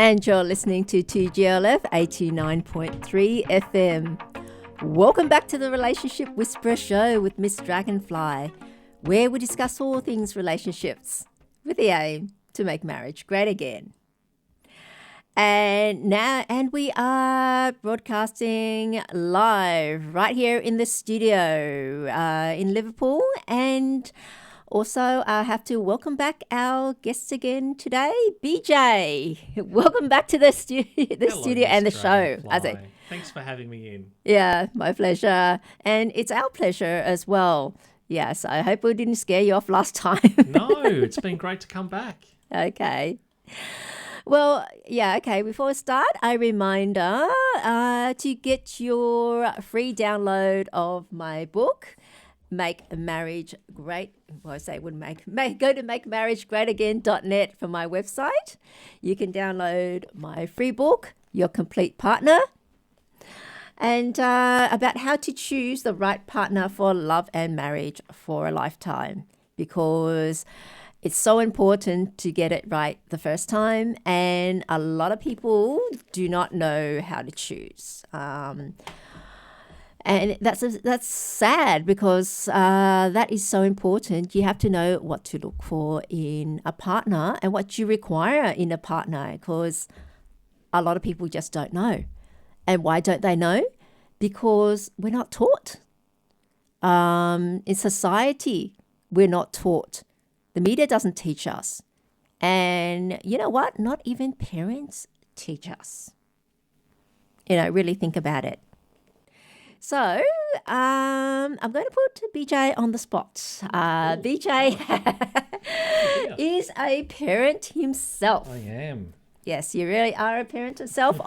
And you're listening to 2GLF 89.3 FM. Welcome back to the Relationship Whisperer Show with Miss Dragonfly, where we discuss all things relationships with the aim to make marriage great again. And we are broadcasting live right here in the studio in Liverpool. And also, I have to welcome back our guests again today, BJ. Welcome back to the studio and the show. Thanks for having me in. Yeah, my pleasure. And it's our pleasure as well. Yes, I hope we didn't scare you off last time. No, it's been great to come back. Okay. Well, yeah, okay. Before we start, a reminder to get your free download of my book, Make Marriage Great. Well, I say it would go to makemarriagegreatagain.net for my website. You can download my free book, Your Complete Partner, and about how to choose the right partner for love and marriage for a lifetime, because it's so important to get it right the first time, and a lot of people do not know how to choose. And that's sad, because that is so important. You have to know what to look for in a partner and what you require in a partner, because a lot of people just don't know. And why don't they know? Because we're not taught. In society, we're not taught. The media doesn't teach us. And you know what? Not even parents teach us. Really think about it. So I'm going to put BJ on the spot. BJ is a parent himself. I am. Yes, you really are a parent yourself.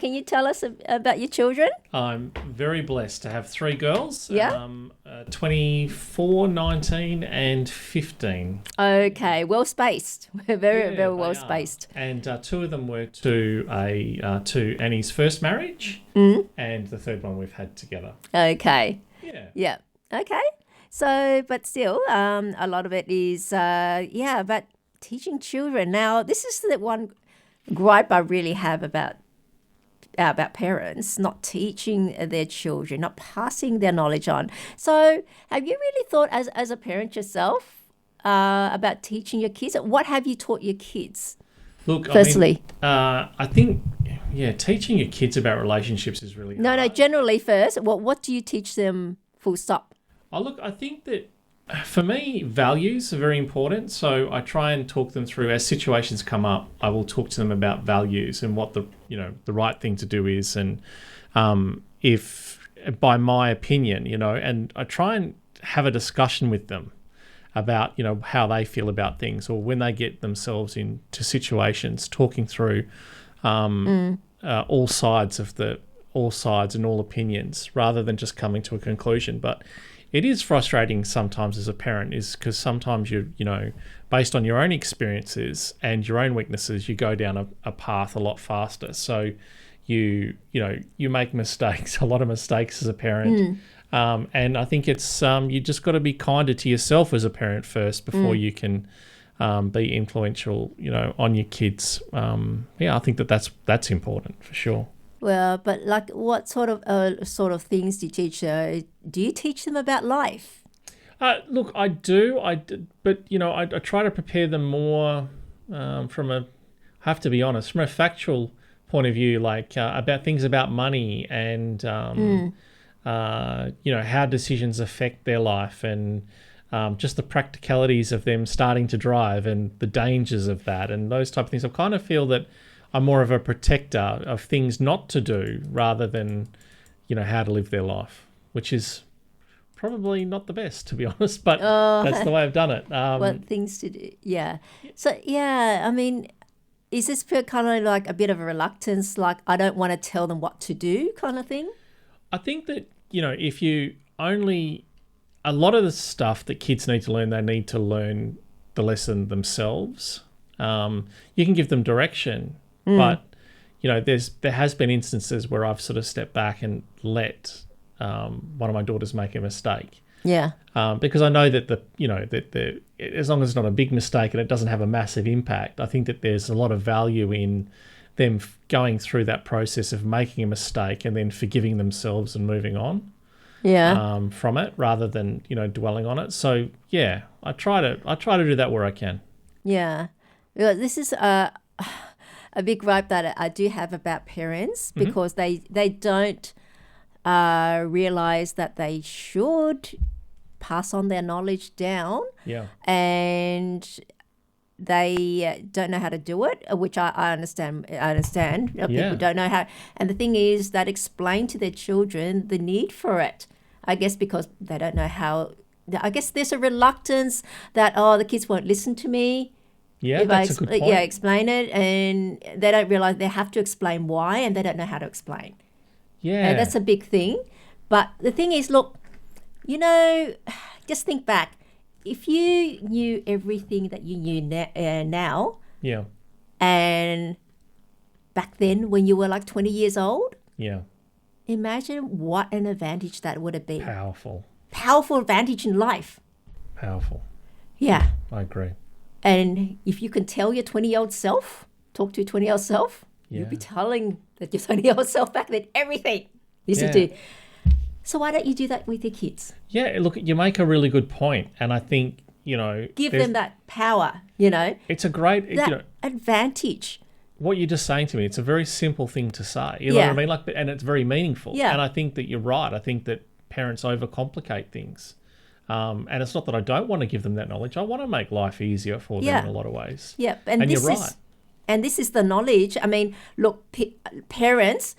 Can you tell us about your children? I'm very blessed to have three girls. Yeah. 24, 19 and 15. Okay, well spaced. We're very well spaced. And two of them were to Annie's first marriage, and the third one we've had together. Okay. Yeah. Okay. So, but still, a lot of it is, about teaching children. Now, this is the one gripe I really have about parents not teaching their children, not passing their knowledge on. So have you really thought as a parent yourself about teaching your kids? What have you taught your kids? Look, firstly, I think, teaching your kids about relationships is really hard. No, generally first. What do you teach them full stop? Oh, look, I think that for me, values are very important. So I try and talk them through as situations come up. I will talk to them about values and what the right thing to do is, and if by my opinion, and I try and have a discussion with them about how they feel about things, or when they get themselves into situations, talking through all sides and all opinions, rather than just coming to a conclusion. But it is frustrating sometimes as a parent, is because sometimes you based on your own experiences and your own weaknesses, you go down a path a lot faster. So you make mistakes, a lot of mistakes as a parent. And I think it's you just got to be kinder to yourself as a parent first before you can be influential, on your kids. I think that's important for sure. Well, but like, what sort of things do you teach? Do you teach them about life? Look, I do. But I try to prepare them more from I have to be honest, from a factual point of view, like about things about money and how decisions affect their life, and just the practicalities of them starting to drive and the dangers of that and those type of things. I kind of feel that I'm more of a protector of things not to do rather than, how to live their life, which is probably not the best, to be honest, but that's the way I've done it. What things to do, yeah. So, is this kind of like a bit of a reluctance, like I don't want to tell them what to do kind of thing? I think that, if you a lot of the stuff that kids need to learn, they need to learn the lesson themselves. You can give them direction, but there has been instances where I've sort of stepped back and let one of my daughters make a mistake, Yeah. Because I know that as long as it's not a big mistake and it doesn't have a massive impact, I think that there's a lot of value in them going through that process of making a mistake and then forgiving themselves and moving on. Yeah. From it, rather than dwelling on it. So yeah, I try to do that where I can. Yeah. Well, this is a big gripe that I do have about parents, because they don't realize that they should pass on their knowledge down. Yeah. And they don't know how to do it, which I understand. People don't know how. And the thing is that explain to their children the need for it. I guess because they don't know how. I guess there's a reluctance that, the kids won't listen to me. Yeah, that's a good point. Yeah, explain it, and they don't realize they have to explain why, and they don't know how to explain. Yeah. And that's a big thing. But the thing is, look, just think back. If you knew everything that you knew now, Yeah. and back then when you were like 20 years old, Yeah. imagine what an advantage that would have been. Powerful advantage in life. Powerful. Yeah. I agree. And if you can tell your 20-year-old self, talk to your 20-year-old self, you'll be telling that your 20-year-old self back then everything. Listen to. So why don't you do that with your kids? Yeah, look, you make a really good point, and I think give them that power. It's a great advantage. What you're just saying to me, it's a very simple thing to say. You know what I mean? And it's very meaningful. Yeah. And I think that you're right. I think that parents overcomplicate things. And it's not that I don't want to give them that knowledge. I want to make life easier for them in a lot of ways. Yeah. And you're right. And this is the knowledge. I mean, look, parents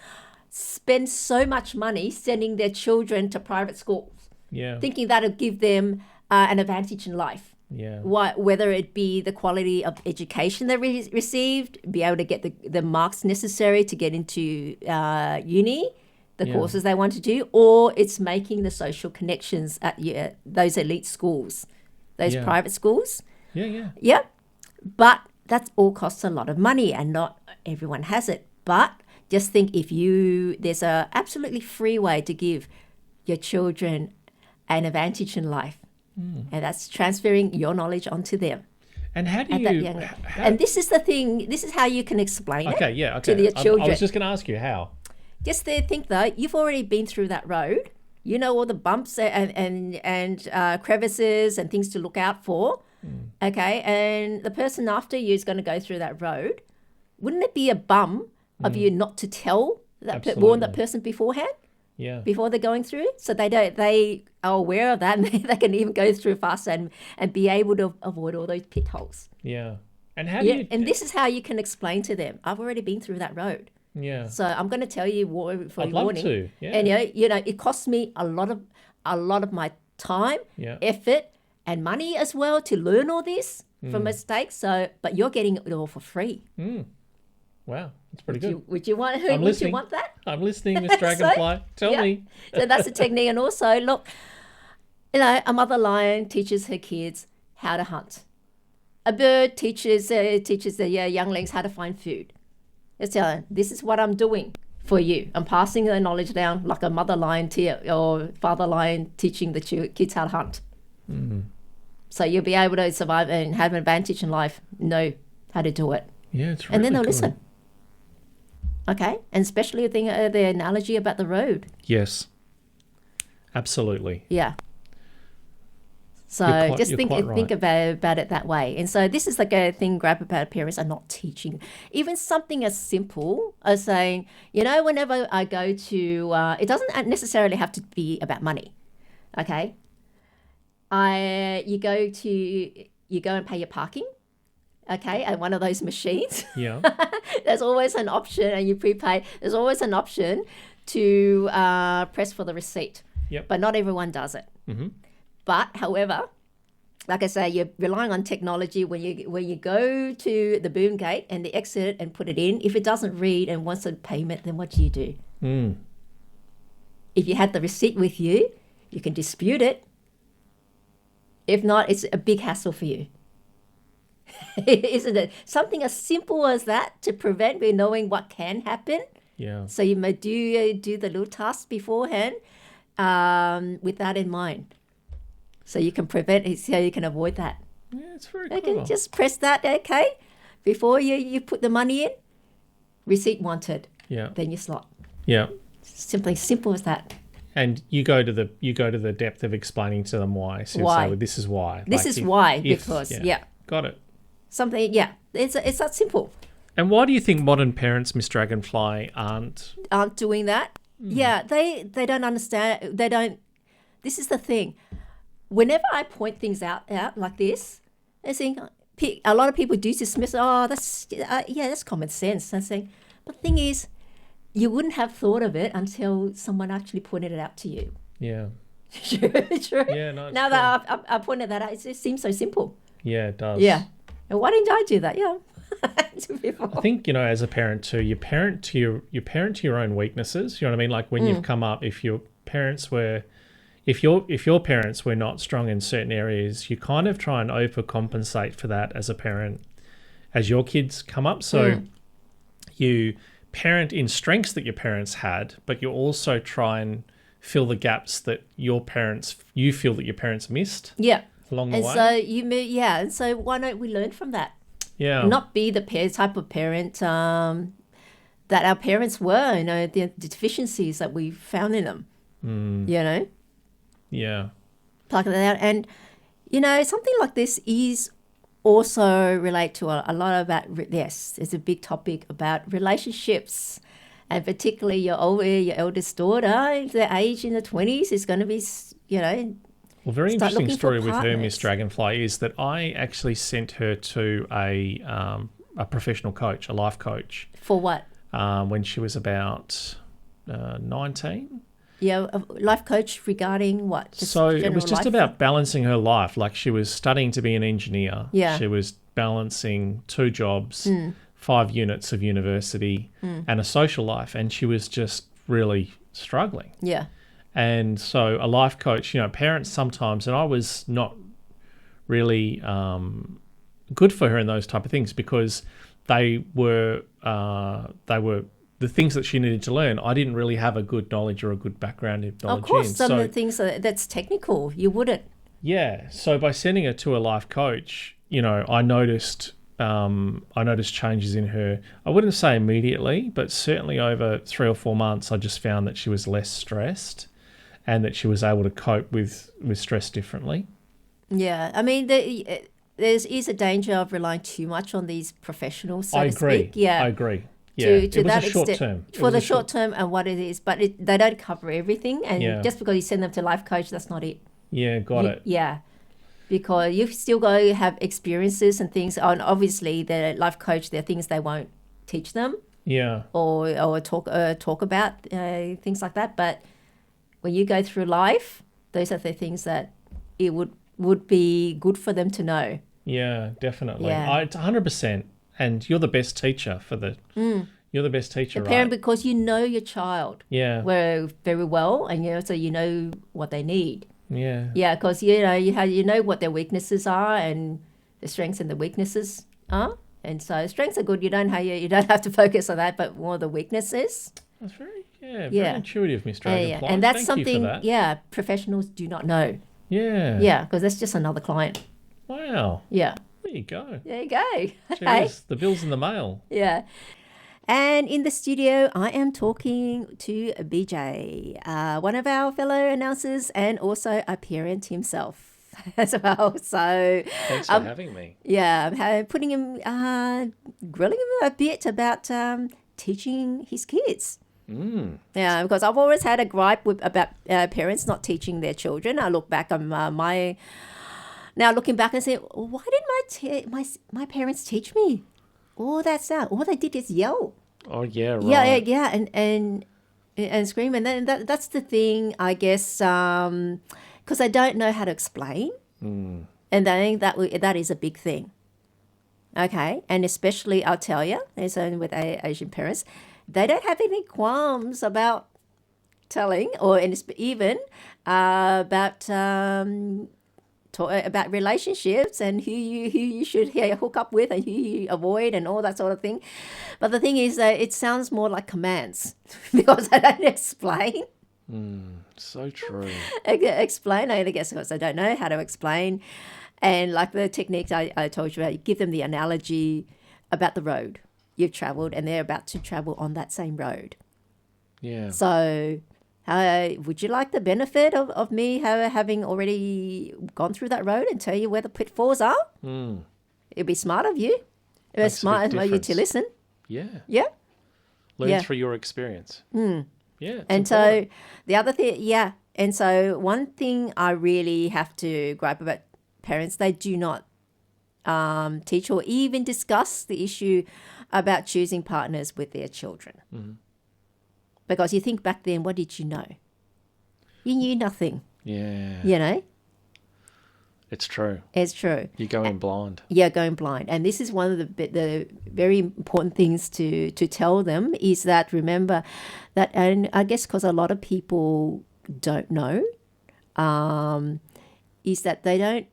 spend so much money sending their children to private schools, thinking that'll give them an advantage in life. Yeah. Whether it be the quality of education they received, be able to get the marks necessary to get into uni, the courses they want to do, or it's making the social connections at those elite schools, those private schools. Yeah. But that all costs a lot of money, and not everyone has it. But just think, there's a absolutely free way to give your children an advantage in life. And that's transferring your knowledge onto them. And how do you... And this is the thing, this is how you can explain it to your children. I was just going to ask you how. Just think though, you've already been through that road. You know all the bumps and crevices and things to look out for. Okay, and the person after you is going to go through that road. Wouldn't it be a bum of you not to tell warn that person beforehand? Yeah. Before they're going through, so they are aware of that, and they can even go through faster and be able to avoid all those pit holes. Yeah. And how do you... And this is how you can explain to them, I've already been through that road. Yeah. So I'm going to tell you for I'd your warning. love to. Yeah. And it costs me a lot of my time, effort, and money as well to learn all this from mistakes. So, but you're getting it all for free. Wow, that's pretty good. Would you want that? I'm listening, Miss Dragonfly. Tell me. So that's a technique. And also, look, a mother lion teaches her kids how to hunt. A bird teaches the younglings how to find food. It's telling, this is what I'm doing for you. I'm passing the knowledge down like a mother lion or father lion teaching the kids how to hunt. So you'll be able to survive and have an advantage in life, know how to do it. Yeah, it's really and then they'll cool. listen. Okay, and especially the analogy about the road. Yes, absolutely. Yeah. So just think right. about it that way. And so this is like a thing grab about parents are not teaching. Even something as simple as saying, whenever I go to, it doesn't necessarily have to be about money. Okay. You go and pay your parking. Okay, at one of those machines. Yeah. There's always an option, and you prepay. There's always an option to press for the receipt. Yep. But not everyone does it. Mm-hmm. But, however, like I say, you're relying on technology when you go to the boom gate and the exit and put it in. If it doesn't read and wants a payment, then what do you do? If you had the receipt with you, you can dispute it. If not, it's a big hassle for you. Isn't it? Something as simple as that to prevent me knowing what can happen. Yeah. So you may do the little tasks beforehand with that in mind. So you can prevent it, so you can avoid that. Yeah, it's very You clever. can just press that, okay? Before you put the money in, receipt wanted, Yeah, then you slot. yeah. Simply simple as that. And you go to the depth of explaining to them why. So you'll Why? say, well, this is why. This is why, because, yeah. Got it. Something, yeah. It's that simple. And why do you think modern parents, Miss Dragonfly, aren't? Aren't doing that. Yeah, they don't understand. They don't. This is the thing. Whenever I point things out like this, I think a lot of people do dismiss. Oh, that's common sense. I'm saying, but the thing is, you wouldn't have thought of it until someone actually pointed it out to you. Yeah. True. Yeah, no, it's Now that I pointed that out, it just seems so simple. Yeah, it does. Yeah. And why didn't I do that? Yeah. I think, as a parent too, you parent to your own weaknesses. You know what I mean? Like when you've come up, if your parents were not strong in certain areas, you kind of try and overcompensate for that as a parent as your kids come up. So you parent in strengths that your parents had, but you also try and fill the gaps that you feel that your parents missed. Yeah. Along the way. And so why don't we learn from that? Yeah. Not be the type of parent that our parents were, the deficiencies that we found in them, Yeah. Plug that out. And, something like this is also relate to a lot about, yes, it's a big topic about relationships. And particularly your eldest daughter, the age in the 20s is going to be, Well, very interesting story with her, partners. Miss Dragonfly, is that I actually sent her to a professional coach, a life coach. For what? When she was about 19. Yeah, a life coach regarding what? So it was just life? about balancing her life. Like she was studying to be an engineer. Yeah. She was balancing 2 jobs, 5 units of university, and a social life. And she was just really struggling. Yeah. And so a life coach, parents sometimes, and I was not really good for her in those type of things because they were the things that she needed to learn. I didn't really have a good knowledge or a good background in knowledge. Of course, some of the things that's technical, you wouldn't. Yeah. So by sending her to a life coach, I noticed changes in her. I wouldn't say immediately, but certainly over 3 or 4 months, I just found that she was less stressed and that she was able to cope with stress differently. Yeah. I mean, there is a danger of relying too much on these professionals, so I to agree. speak. Yeah. I agree. Yeah. To It was that a short extent, term. for the short term and what it is, but they don't cover everything. And just because you send them to life coach, that's not it. Yeah, got it. Yeah. Because you've still got to have experiences and things. And obviously, the life coach, there are things they won't teach them. Yeah. Or talk about things like that. But when you go through life, those are the things that it would be good for them to know. Yeah, definitely. Yeah. It's 100%. And you're the best teacher you're the best teacher, right? Parent, because you know your child very well, and so you know what they need. Yeah. Yeah, because you know what their weaknesses are and the strengths and the weaknesses are. And so strengths are good. You don't have to focus on that, but more the weaknesses. That's very intuitive, Miss Dragonfly. And that's Thank you something for that. Professionals do not know. Yeah. Yeah, because that's just another client. Wow. Yeah. There you go. There you go. Cheers. The bill's in the mail. Yeah. And in the studio, I am talking to BJ, one of our fellow announcers and also a parent himself as well. So thanks for having me. Yeah, I'm putting him, grilling him a bit about teaching his kids. Yeah, because I've always had a gripe about parents not teaching their children. I look back on now looking back and say, why didn't my parents teach me? All that sound. All they did is yell. Oh yeah, right. Yeah, and scream, and then that's the thing, I guess, because they don't know how to explain, and I think that is a big thing. Okay, and especially I'll tell you, with Asian parents, they don't have any qualms about telling, or even about relationships and who you should hook up with and who you avoid and all that sort of thing. But the thing is that it sounds more like commands because I don't explain. So true. Explain, I guess, because I don't know how to explain. And like the techniques I told you about, you give them the analogy about the road you've travelled and they're about to travel on that same road. Yeah. So would you like the benefit of me having already gone through that road and tell you where the pitfalls are? It'd be smart of you. It was Makes a big smart of you to difference. listen. Yeah. Yeah. Learn Yeah. through your experience. Yeah. And so the other thing, and so one thing I really have to gripe about parents, they do not teach or even discuss the issue about choosing partners with their children. Because you think back then, what did you know? You knew nothing, Yeah. you know? It's true. It's true. You go in blind. Yeah, going blind. And this is one of the very important things to tell them is that, remember that, and I guess because a lot of people don't know, is that they don't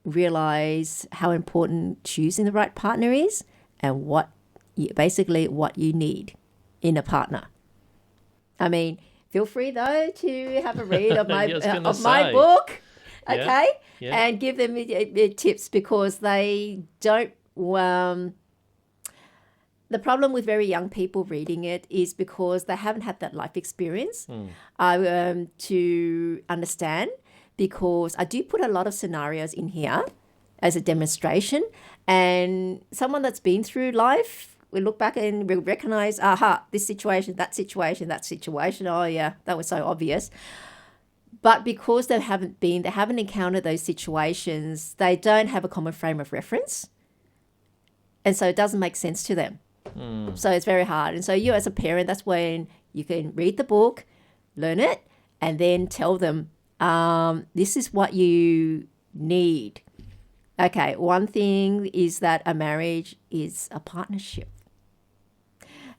realize how important choosing the right partner is and basically what you need in a partner. I mean, feel free though to have a read of my my book, okay, and give them tips because they don't. The problem with very young people reading it is because they haven't had that life experience to understand. Because I do put a lot of scenarios in here as a demonstration, and someone that's been through life, we look back and we recognize, this situation, that situation, that situation. Oh yeah, that was so obvious. But because they haven't encountered those situations, they don't have a common frame of reference, and so it doesn't make sense to them. So it's very hard. And so you, as a parent, that's when you can read the book, learn it, and then tell them, this is what you need. Okay, one thing is that a marriage is a partnership.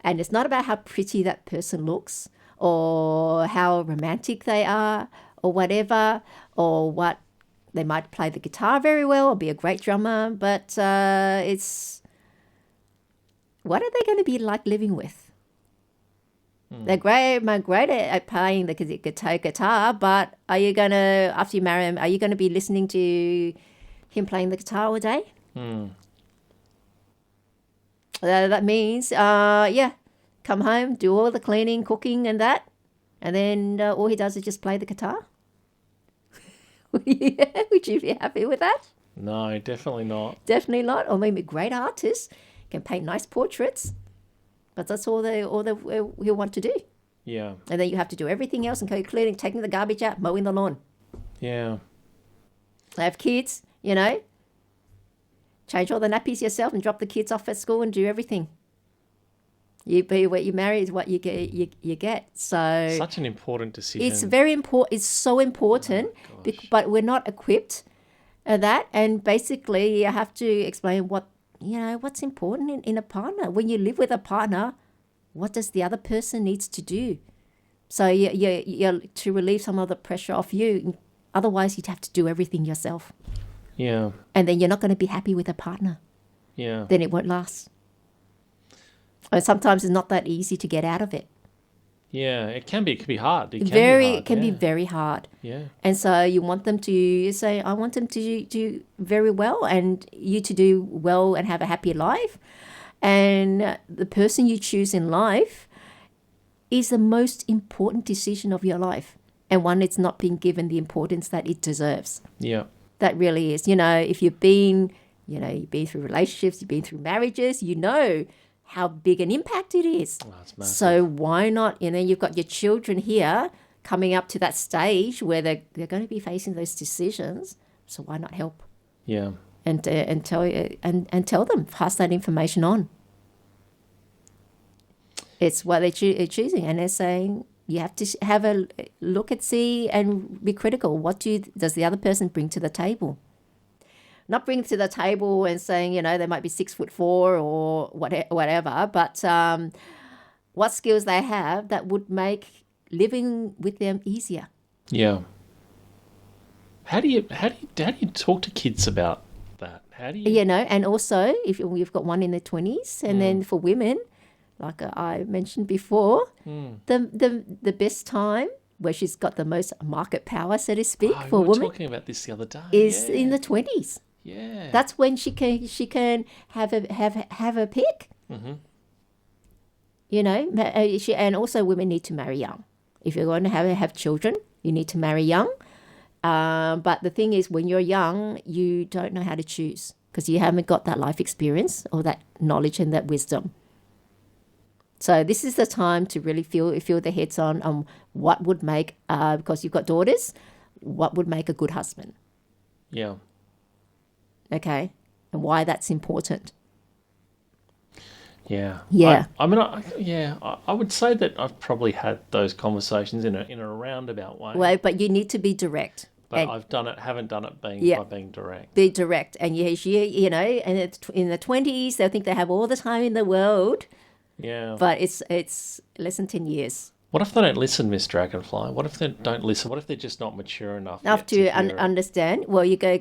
And it's not about how pretty that person looks or how romantic they are or whatever, or what they might play the guitar very well or be a great drummer, but it's what are they going to be like living with? They're great at playing the guitar, but are you going to, after you marry him, are you going to be listening to him playing the guitar all day? That means, come home, do all the cleaning, cooking and that, and then all he does is just play the guitar? Would you be happy with that? No, definitely not. Definitely not. Or maybe a great artist, can paint nice portraits, but that's all he'll want to do. Yeah. And then you have to do everything else, including taking the garbage out, mowing the lawn. Yeah. I have kids, change all the nappies yourself and drop the kids off at school and do everything. What you marry is what you get. So such an important decision. It's very important. It's so important, but we're not equipped at that. And basically, you have to explain what's important in a partner. When you live with a partner, what does the other person needs to do? So you to relieve some of the pressure off you. Otherwise, you'd have to do everything yourself. Yeah. And then you're not going to be happy with a partner. Yeah. Then it won't last. And sometimes it's not that easy to get out of it. Yeah, it can be. It can be hard. It can be very hard. Yeah. And so you want them to say, I want them to do very well and you to do well and have a happy life. And the person you choose in life is the most important decision of your life. And one it's not being given the importance that it deserves. Yeah. That really is. If you've been through relationships, you've been through marriages, how big an impact it is. Oh, it's massive. So why not? You've got your children here coming up to that stage where they're going to be facing those decisions. So why not help? Yeah. And tell them, pass that information on. It's what they're choosing, and they're saying you have to have a look at, see, and be critical. What does the other person bring to the table? Not bring to the table and saying, they might be 6'4" or whatever, but what skills they have that would make living with them easier. Yeah. How do you talk to kids about that? How do you? And also if you've got one in their 20s, and then for women, like I mentioned before, the best time where she's got the most market power, so to speak, Oh, for we were women, talking about this the other day. is yeah. in the 20s. Yeah. That's when she can have a pick. Mm-hmm. You know, and also women need to marry young. If you're going to have children, you need to marry young. But the thing is, when you're young, you don't know how to choose because you haven't got that life experience or that knowledge and that wisdom. So this is the time to really feel the heads on what would make, because you've got daughters, what would make a good husband. Yeah. Okay, and why that's important. Yeah. Yeah. I would say that I've probably had those conversations in a roundabout way. Well, but you need to be direct. But haven't done it by being direct. Be direct. And you know, and it's in the 20s, they think they have all the time in the world. Yeah. But it's less than 10 years. What if they don't listen, Miss Dragonfly? What if they don't listen? What if they're just not mature enough to understand? Well, you go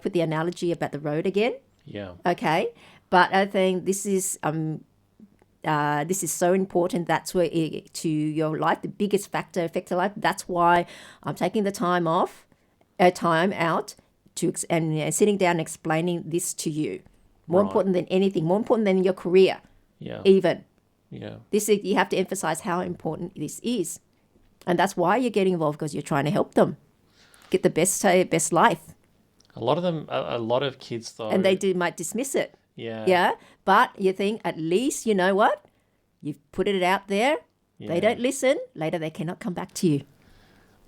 put the analogy about the road again. Yeah. Okay. But I think this is so important. That's where to your life, the biggest factor affects your life. That's why I'm taking the time out and sitting down and explaining this to you. More important than anything. More important than your career. Yeah. Even. Yeah. You have to emphasize how important this is, and that's why you're getting involved, because you're trying to help them get the best life. A lot of kids though, and they might dismiss it. Yeah. Yeah. But you think, at least, you know what? You've put it out there. Yeah. They don't listen. Later, they cannot come back to you.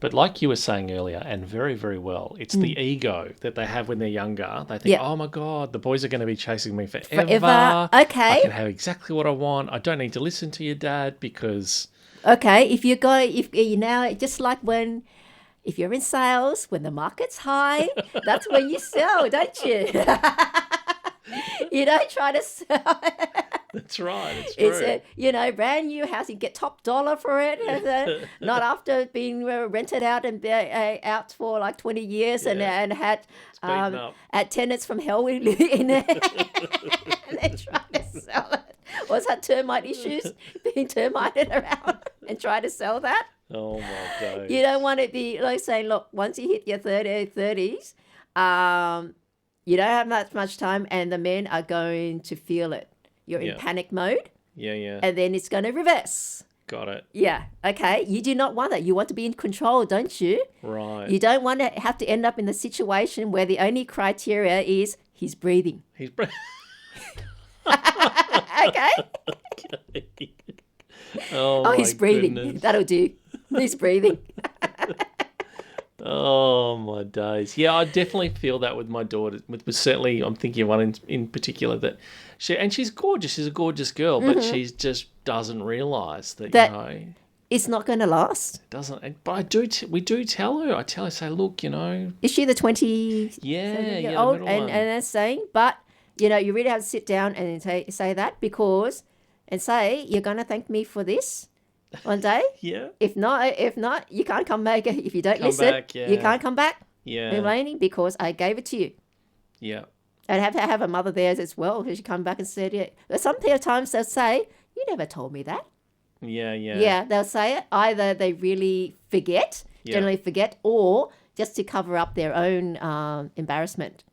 But like you were saying earlier, and very, very well, it's the ego that they have when they're younger. They think, oh my God, the boys are going to be chasing me forever. Okay. I can have exactly what I want. I don't need to listen to your dad because... Okay, if you now, just like if you're in sales, when the market's high, that's when you sell, don't you? You don't try to sell. That's right. It's true. It's brand new house. You get top dollar for it. Not after being rented out and out for like 20 years and had tenants from hell in there. And then try to sell it. What's that, termite issues? Being termited around and try to sell that? Oh my days. You don't want to be like saying, look, once you hit your 30s, you don't have that much time, and the men are going to feel it. You're in panic mode. Yeah. And then it's going to reverse. Got it. Yeah. Okay. You do not want that. You want to be in control, don't you? Right. You don't want to have to end up in the situation where the only criteria is he's breathing. He's breathing. Okay. Oh, he's breathing. Goodness. That'll do. He's breathing. Oh my days! Yeah, I definitely feel that with my daughter. With certainly, I'm thinking of one in particular that she's gorgeous. She's a gorgeous girl, but she just doesn't realise that it's not going to last. Doesn't. But we do tell her. I tell her, say, look, Is she the 20? Yeah, old? the middle one. And that's saying, but you really have to sit down and say that and say you're going to thank me for this one day. Yeah. If not, you can't come back. If you don't listen, you can't come back. Yeah. Elaine, because I gave it to you. Yeah. And have to have a mother there as well, because you come back and said, yeah. Some times they'll say, you never told me that. Yeah. Yeah, they'll say it. Either they really generally forget, or just to cover up their own embarrassment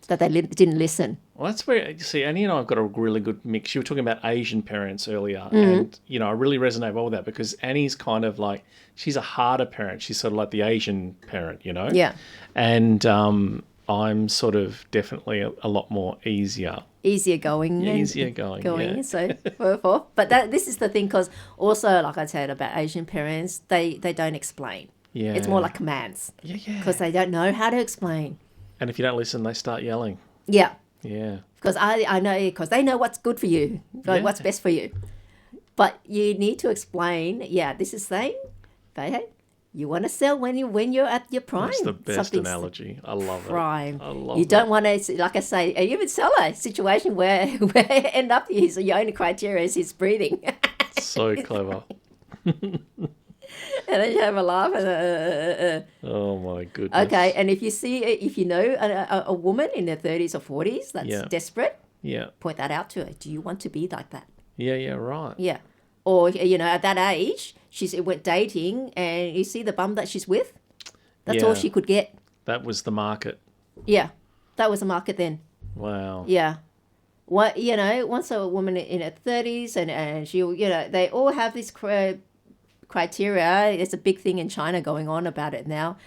that they didn't listen. Well, that's where, you see, Annie and I have got a really good mix. You were talking about Asian parents earlier, and, I really resonate well with that, because Annie's kind of like, she's a harder parent. She's sort of like the Asian parent, Yeah. And I'm sort of definitely a lot more easier. Easier going. Yeah. So forth. But this is the thing, because also, like I said about Asian parents, they don't explain. Yeah. It's more like commands. Yeah. Because they don't know how to explain. And if you don't listen, they start yelling. Yeah. Yeah. Because I know, because they know what's good for you, what's best for you. But you need to explain, this is saying, hey, you want to sell when you're at your prime. That's the best analogy. I love prime. It. I love You don't want to, like I say, even sell a situation where end up your only criteria is his breathing. So clever. And then you have a laugh. And, Oh my goodness. Okay, and if you know a woman in her 30s or 40s that's desperate, Yeah. point that out to her. Do you want to be like that? Yeah, right. Yeah. or at that age, she went dating, and you see the bum that she's with. That's all she could get. That was the market. Yeah, that was the market then. Wow. Yeah. What once a woman in her 30s and she they all have this criteria. It's a big thing in China going on about it now.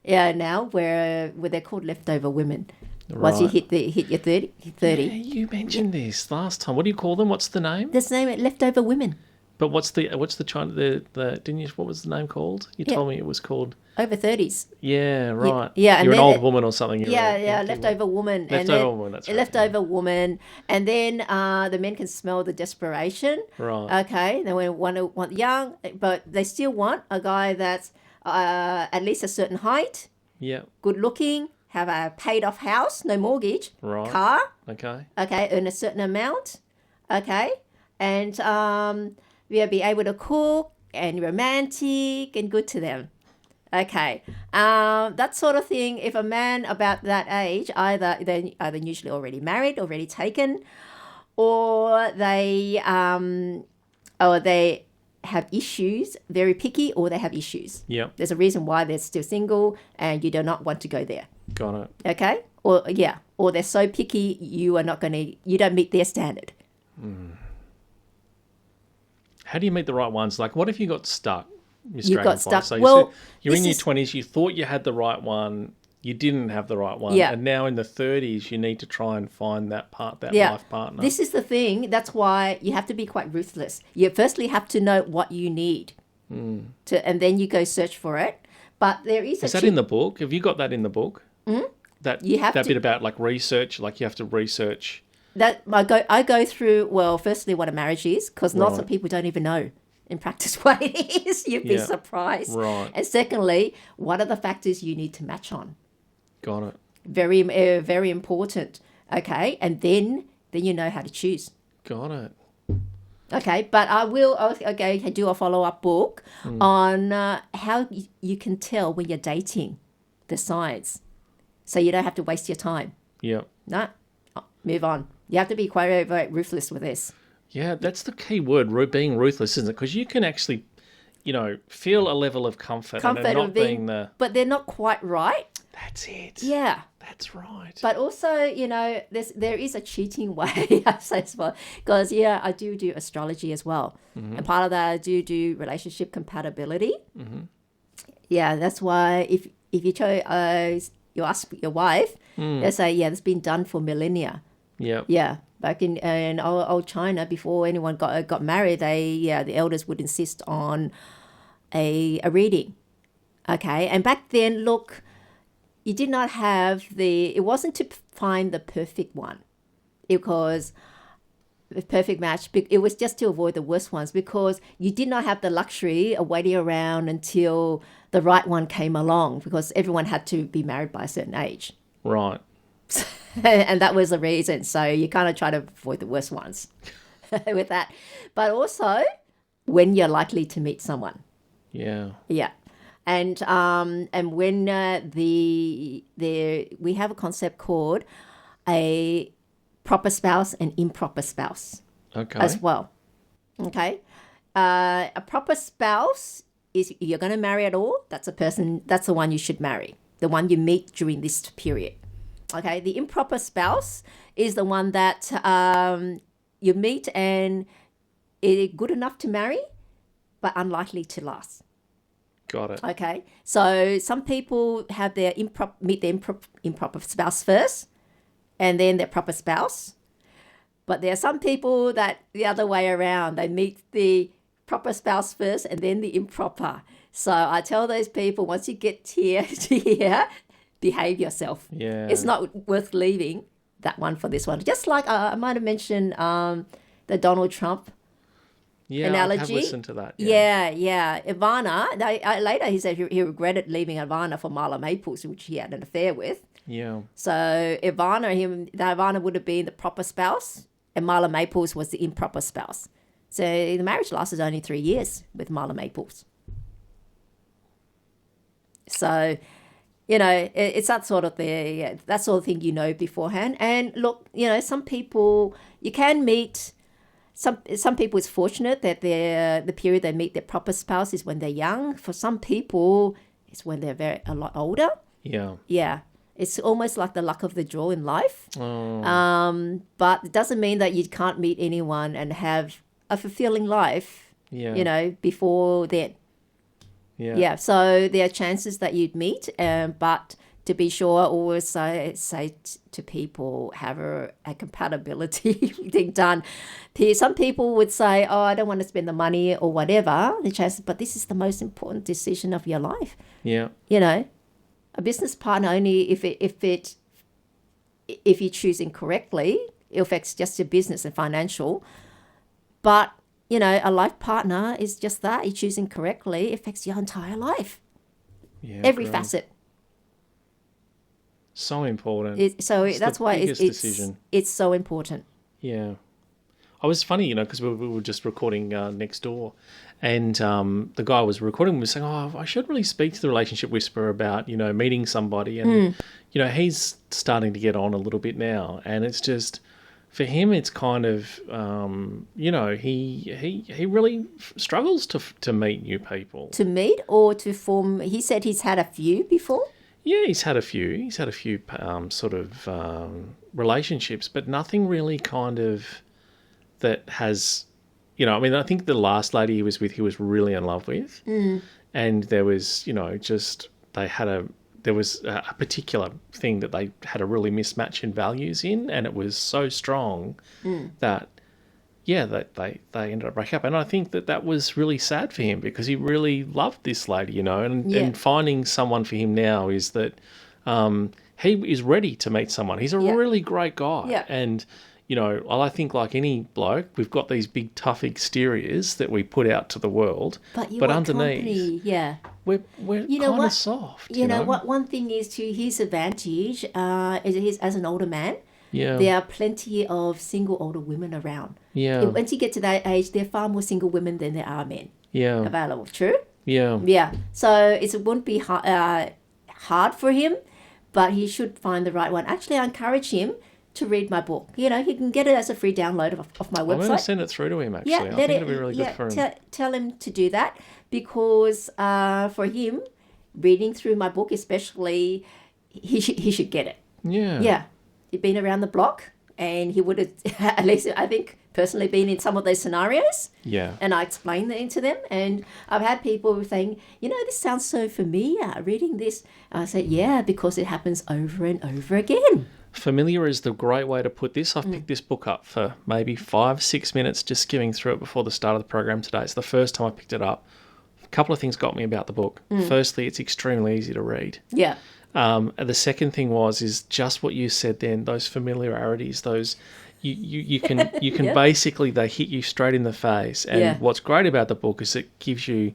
Yeah, now where they're called leftover women. Once you hit your 30. Yeah, you mentioned this last time. What do you call them? What's the name? This name it leftover women. But what's the China the didn't you, what was the name called? You told me it was called over 30s. Yeah, right. Yeah, you're an old woman or something. Leftover woman. Leftover woman, that's right. Leftover woman. And then the men can smell the desperation. Right. Okay, they want young, but they still want a guy that's at least a certain height. Yeah. Good looking, have a paid off house, no mortgage. Right. Car. Okay. Okay, earn a certain amount. Okay. And be able to cook and romantic and good to them. Okay, that sort of thing. If a man about that age, either usually already married, already taken, or they have issues, very picky, or they have issues. Yeah. There's a reason why they're still single, and you do not want to go there. Got it. Okay, or they're so picky you don't meet their standard. How do you meet the right ones? Like, what if you got stuck? Miss You Dragonfly? got stuck. So Well, you're in this your is- 20s, you thought you had the right one, you didn't have the right one. Yeah. And now in the 30s, you need to try and find that Yeah. life partner. This is the thing. That's why you have to be quite ruthless. You firstly have to know what you need, and then you go search for it. But there is that in the book? Have you got that in the book? That You have that to- bit about like research, like you have to research. that I go through. Well, firstly, what a marriage is, because lots Right. of people don't even know in practice what it is. You'd be Yeah. surprised. Right. And secondly, what are the factors you need to match on? Got it. Very very important. Okay, and then you know how to choose. Got it. Okay, but I'll do a follow-up book on how you can tell when you're dating, the signs, so you don't have to waste your time. Yeah. No, move on. You have to be quite ruthless with this. Yeah, that's the key word, being ruthless, isn't it? Because you can actually, feel a level of comfort and it not being the... But they're not quite right. That's it. Yeah. That's right. But also, there is a cheating way, I say as well. Because, I do astrology as well. And part of that, I do relationship compatibility. Yeah, that's why if you you ask your wife, they say, it's been done for millennia. Yeah. Yeah. Back in old China, before anyone got married, the elders would insist on a reading. Okay. And back then, look, you did not have it wasn't to find the perfect one, because the perfect match, it was just to avoid the worst ones, because you did not have the luxury of waiting around until the right one came along, because everyone had to be married by a certain age. Right. And that was the reason. So you kind of try to avoid the worst ones with that. But also when you're likely to meet someone. Yeah. Yeah. And when we have a concept called a proper spouse and improper spouse. Okay. As well. Okay. A proper spouse is, if you're going to marry at all, that's the one you should marry. The one you meet during this period. Okay. The improper spouse is the one that you meet and is good enough to marry, but unlikely to last. Got it. Okay. So some people have meet their improper spouse first, and then their proper spouse. But there are some people that the other way around. They meet the proper spouse first and then the improper. So I tell those people, once you get to here, behave yourself. Yeah. It's not worth leaving that one for this one. Just like I might have mentioned the Donald Trump analogy. I have listened to that. Yeah. Ivana, later he said he regretted leaving Ivana for Marla Maples, which he had an affair with. Yeah. So Ivana would have been the proper spouse, and Marla Maples was the improper spouse. So the marriage lasted only 3 years with Marla Maples. So, it's that sort of thing. That sort of thing beforehand. And look, some people you can meet. some people it's fortunate that the period they meet their proper spouse is when they're young. For some people, it's when they're a lot older. Yeah. Yeah, it's almost like the luck of the draw in life. Oh. But it doesn't mean that you can't meet anyone and have a fulfilling life. Yeah. You know, before then. Yeah. Yeah. So there are chances that you'd meet, but to be sure, always say to people, have a compatibility thing done. Some people would say, oh, I don't want to spend the money or whatever. The chances, but this is the most important decision of your life. Yeah. You know, a business partner only if you choose incorrectly, it affects just your business and financial. But, you know, a life partner is just that. You choose incorrectly, it affects your entire life. Yeah. Every great. facet. So important. That's the why biggest decision. it's so important. Yeah. I was funny, you know, because we were just recording next door, and the guy was recording was saying, oh, I should really speak to the relationship whisperer about, you know, meeting somebody. And, you know, he's starting to get on a little bit now. And it's just, for him, it's kind of, you know, he really struggles to meet new people. To meet or to form, he said he's had a few before. Yeah, he's had a few. He's had a few sort of relationships, but nothing really kind of that has, you know, I mean, I think the last lady he was with, he was really in love with. And there was, you know, just there was a particular thing that they had a really mismatch in values in, and it was so strong that, yeah, that they ended up breaking up. And I think that was really sad for him because he really loved this lady, you know, and finding someone for him now is that he is ready to meet someone. He's a really great guy. Yeah. And, you know, I think like any bloke, we've got these big tough exteriors that we put out to the world, But underneath, company, yeah. we're kind of soft. You know what? One thing is to his advantage is as an older man. Yeah. There are plenty of single older women around. Yeah. Once you get to that age, there are far more single women than there are men Yeah. available. True? Yeah. Yeah. So it wouldn't be hard for him, but he should find the right one. Actually, I encourage him to read my book. You know, he can get it as a free download of my website. I'm going to send it through to him, actually. I think it'll be really good for him. Tell him to do that because for him, reading through my book especially, he should get it. Yeah. Yeah. He'd been around the block and he would have, at least I think, personally been in some of those scenarios. Yeah. And I explained it to them. And I've had people saying, you know, this sounds so familiar, reading this. I said, yeah, because it happens over and over again. Familiar is the great way to put this. I've picked this book up for maybe 5-6 minutes just skimming through it before the start of the program today. It's the first time I picked it up. A couple of things got me about the book. Firstly, it's extremely easy to read. Yeah. And the second thing is just what you said then, those familiarities, those you can basically, they hit you straight in the face. And what's great about the book is it gives you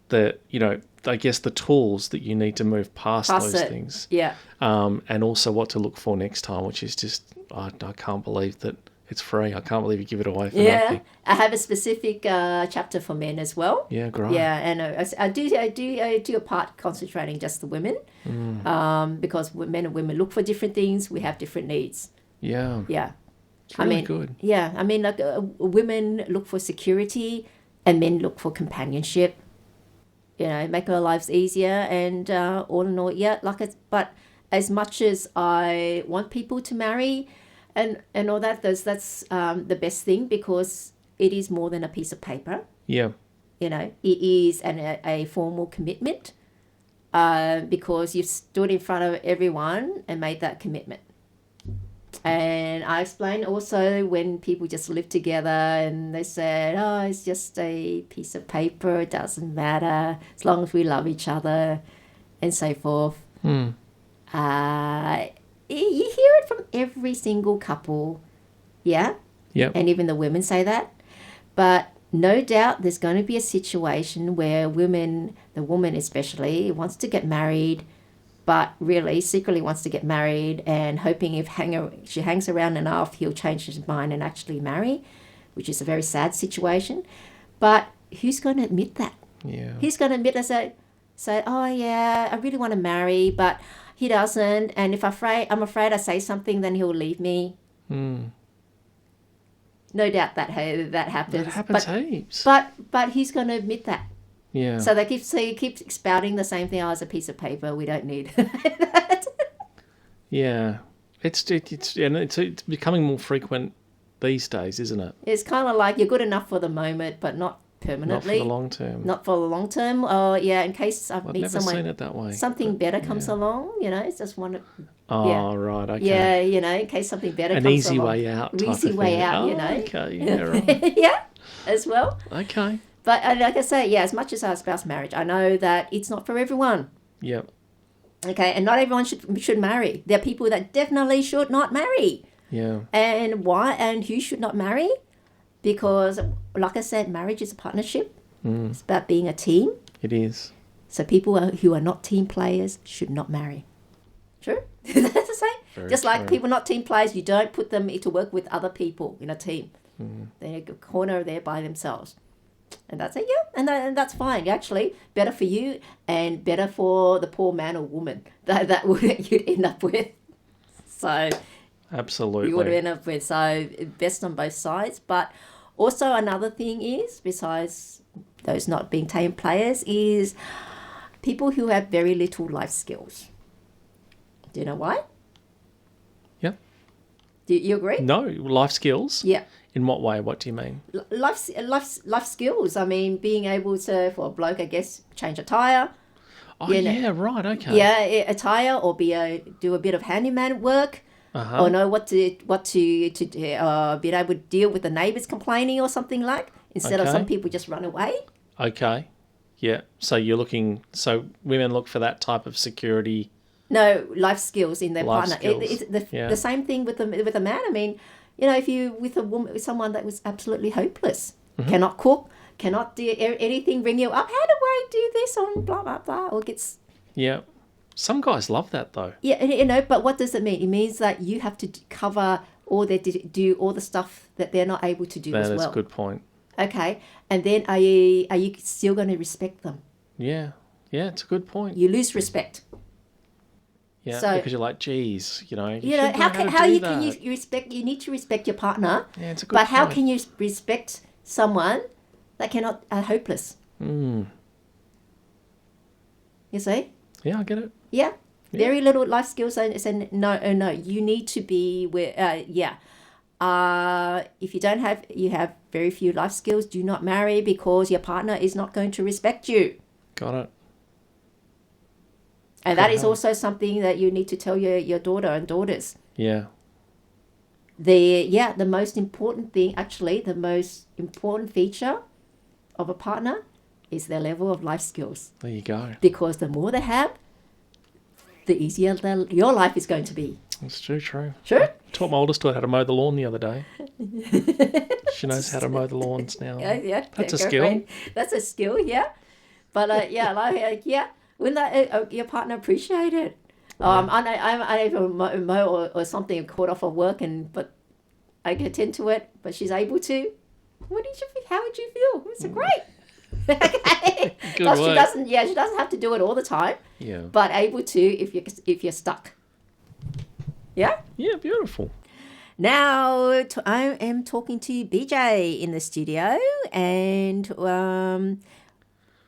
the, you know, I guess the tools that you need to move past those things. Yeah. And also what to look for next time, which is just, I can't believe that it's free. I can't believe you give it away for nothing. I have a specific chapter for men as well. Yeah, great. Yeah, and I do a part concentrating just the women, because men and women look for different things. We have different needs. Yeah. Yeah. It's really good. Yeah, I mean, like women look for security, and men look for companionship. You know, make our lives easier, and all in all, but as much as I want people to marry, and all that, that's the best thing because it is more than a piece of paper. Yeah. You know, it is a formal commitment because you've stood in front of everyone and made that commitment. And I explained also when people just live together and they said, oh, it's just a piece of paper, it doesn't matter, as long as we love each other and so forth. You hear it from every single couple, yeah? Yep. And even the women say that. But no doubt there's going to be a situation where the woman especially, wants to get married, but really secretly wants to get married and hoping if she hangs around enough, he'll change his mind and actually marry, which is a very sad situation. But who's going to admit that? Yeah. Who's going to admit and say, oh, yeah, I really want to marry, but he doesn't. And if I'm afraid I say something, then he'll leave me. No doubt that happens. That happens heaps. But he's going to admit that. Yeah. So they keep spouting the same thing. Oh, it's a piece of paper. We don't need. Yeah. It's becoming more frequent these days, isn't it? It's kind of like you're good enough for the moment, but not Not permanently. for the long term. Not for the long term. Oh, yeah. In case I I've meet never someone, seen it that way. something better comes along. It's just one. Oh, yeah. right. Okay. Yeah, in case something better An comes easy along. way out. Type Easy of way thing. out. Oh, okay. Yeah. Right. Yeah, as well. Okay. But like I say, yeah, as much as I espouse marriage, I know that it's not for everyone. Yep. Okay, and not everyone should marry. There are people that definitely should not marry. Yeah. And why? And who should not marry? Because, like I said, marriage is a partnership. It's about being a team. It is. So people who are not team players should not marry. True? That's the same. Very Just like true. people not team players, you don't put them to work with other people in a team. They're a corner there by themselves. And that's it, yeah. And that's fine. Actually, better for you and better for the poor man or woman that you'd end up with. So Absolutely. you would end up with. So best on both sides. But also another thing is, besides those not being team players, is people who have very little life skills. Do you know why? Yep. Do you agree? No, life skills? Yeah. In what way? What do you mean? Life skills. I mean, being able to, for a bloke, I guess, change a tyre. Oh, yeah, right, okay. Yeah, a tyre, or do a bit of handyman work, Uh-huh. or know what to be able to deal with the neighbours complaining or something like. Instead of Okay. some people just run away. Okay. Yeah. So women look for that type of security. No, life skills in their Life partner. skills. It's Yeah. the same thing with a man. I mean, if you with a woman, with someone that was absolutely hopeless, Mm-hmm. cannot cook, cannot do anything, ring you up. How do I do this on blah blah blah? Or gets Yeah. Some guys love that though. yeah, but what does it mean? It means that you have to cover all do all the stuff that they're not able to do as well. That's a good point. Okay, and then are you still going to respect them? Yeah. Yeah, it's a good point. You lose respect. Yeah, so- because you're like, geez, you You should know know how to can do you that. can you respect? You need to respect your partner. Yeah, it's a good But how point. can you respect someone that cannot are hopeless? Mm. You see? Yeah, I get it. Yeah. Very little life skills and no. You need to be where if you have very few life skills, do not marry because your partner is not going to respect you. Got it. And that is also something that you need to tell your daughter and daughters. Yeah. The most important thing, actually, the most important feature of a partner is their level of life skills. There you go. Because the more they have, the easier your life is going to be. That's true. Sure? Taught my oldest daughter how to mow the lawn the other day. She knows how to mow the lawns now. Yeah. That's a Go skill. right. That's a skill, yeah. But wouldn't your partner appreciate it? I'm unable to mow or something, caught off of work, but I can attend to it. But she's able to. How would you feel? It's great. Okay. Good Plus, work. she doesn't have to do it all the time, Yeah. but able to if you're stuck. Yeah. Yeah, beautiful. Now I am talking to BJ in the studio, and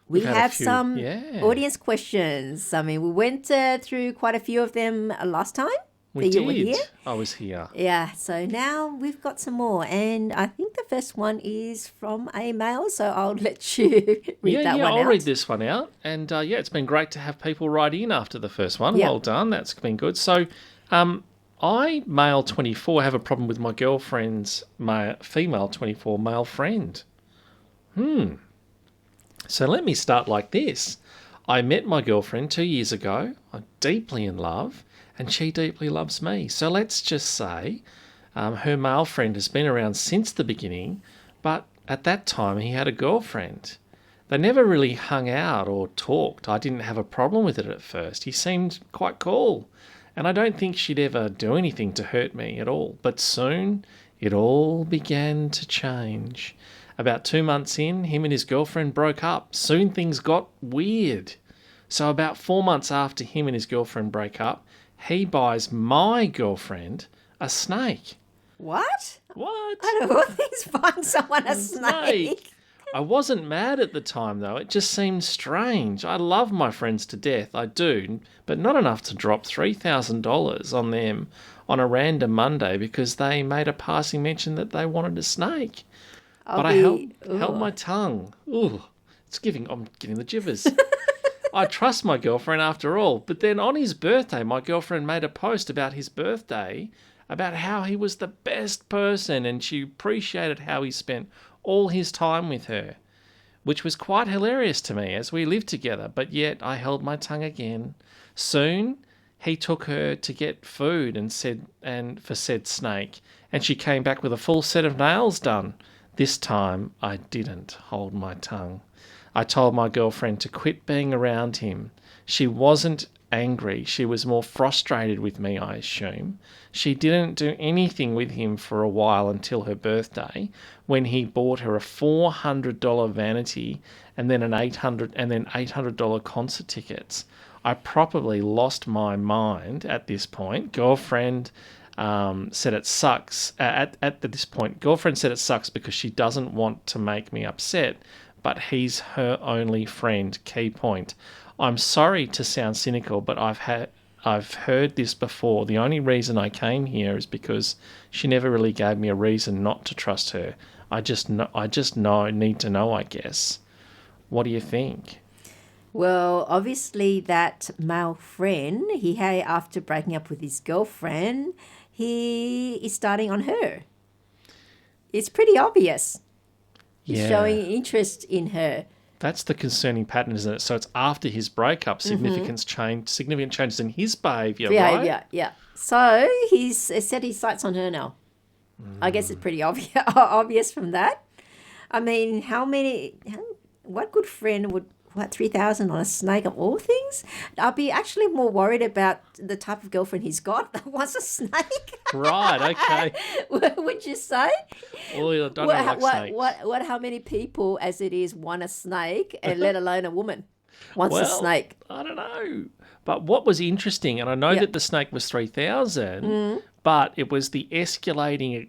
we We've had a have few, some yeah. audience questions. I mean, we went through quite a few of them last time We that you were did. here. I was here. Yeah, so now we've got some more, and I think the first one is from a male, so I'll let you read that one I'll out. read this one out. And it's been great to have people write in after the first one. Yep. Well done. That's been good. So, I, male 24, have a problem with my girlfriend's female 24 male friend. So let me start like this. I met my girlfriend 2 years ago. I'm deeply in love, and she deeply loves me. So let's just say her male friend has been around since the beginning, but at that time he had a girlfriend. They never really hung out or talked. I didn't have a problem with it at first. He seemed quite cool, and I don't think she'd ever do anything to hurt me at all. But soon it all began to change. About 2 months in, him and his girlfriend broke up. Soon things got weird. So about 4 months after him and his girlfriend break up, he buys my girlfriend a snake. What? What? Out of all things, buying someone a snake. I wasn't mad at the time, though. It just seemed strange. I love my friends to death. I do. But not enough to drop $3,000 on them on a random Monday because they made a passing mention that they wanted a snake. But I held my tongue. Ooh, I'm getting the jitters. I trust my girlfriend after all. But then on his birthday, my girlfriend made a post about his birthday, about how he was the best person and she appreciated how he spent all his time with her, which was quite hilarious to me as we lived together, but yet I held my tongue again. Soon, he took her to get food for said snake, and she came back with a full set of nails done. This time, I didn't hold my tongue. I told my girlfriend to quit being around him. She wasn't angry. She was more frustrated with me, I assume. She didn't do anything with him for a while until her birthday, when he bought her a $400 vanity and then $800 concert tickets. I probably lost my mind at this point. Girlfriend said it sucks. At this point, girlfriend said it sucks because she doesn't want to make me upset, but he's her only friend. Key point. I'm sorry to sound cynical, but I've heard this before. The only reason I came here is because she never really gave me a reason not to trust her. I just need to know, I guess. What do you think? Well, obviously that male friend, after breaking up with his girlfriend, he is starting on her. It's pretty obvious. He's showing interest in her. That's the concerning pattern, isn't it? So it's after his breakup, significant changes in his behaviour, right? Yeah. So he's set his sights on her now. I guess it's pretty obvious from that. I mean, what good friend would, $3,000 on a snake of all things? I'll be actually more worried about the type of girlfriend he's got that wants a snake. Right, okay. Would you say? Well, I don't know snakes. How many people, as it is, want a snake, and let alone a woman wants a snake? I don't know. But what was interesting, and I know that the snake was 3,000, but it was the escalating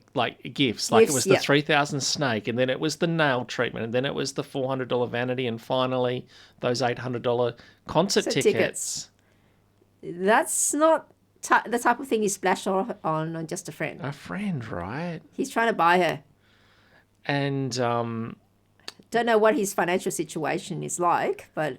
gifts. It was the 3,000 snake, and then it was the nail treatment, and then it was the $400 vanity, and finally those $800 concert tickets. That's not the type of thing you splash on just a friend. A friend, right? He's trying to buy her. And don't know what his financial situation is like, but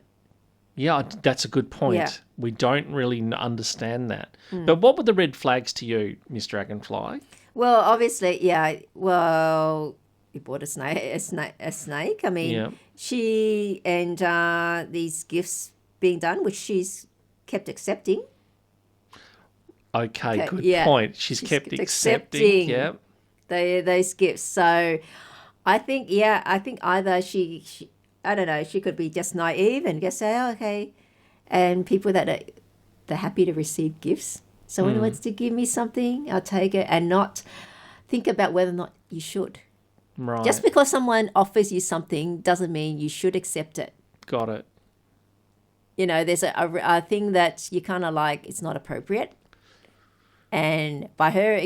yeah, that's a good point. Yeah. We don't really understand that. But what were the red flags to you, Miss Dragonfly? Well, obviously, yeah. Well, he bought a snake. I mean, she and these gifts being done, which she's kept accepting. Okay, good point. She's kept accepting. Yeah. Those gifts. So I think either she I don't know, she could be just naive and just say, oh, okay. And people that they're happy to receive gifts. Someone wants to give me something, I'll take it, and not think about whether or not you should. Right. Just because someone offers you something doesn't mean you should accept it. Got it. You know, there's a thing that you kind of like, it's not appropriate. And by her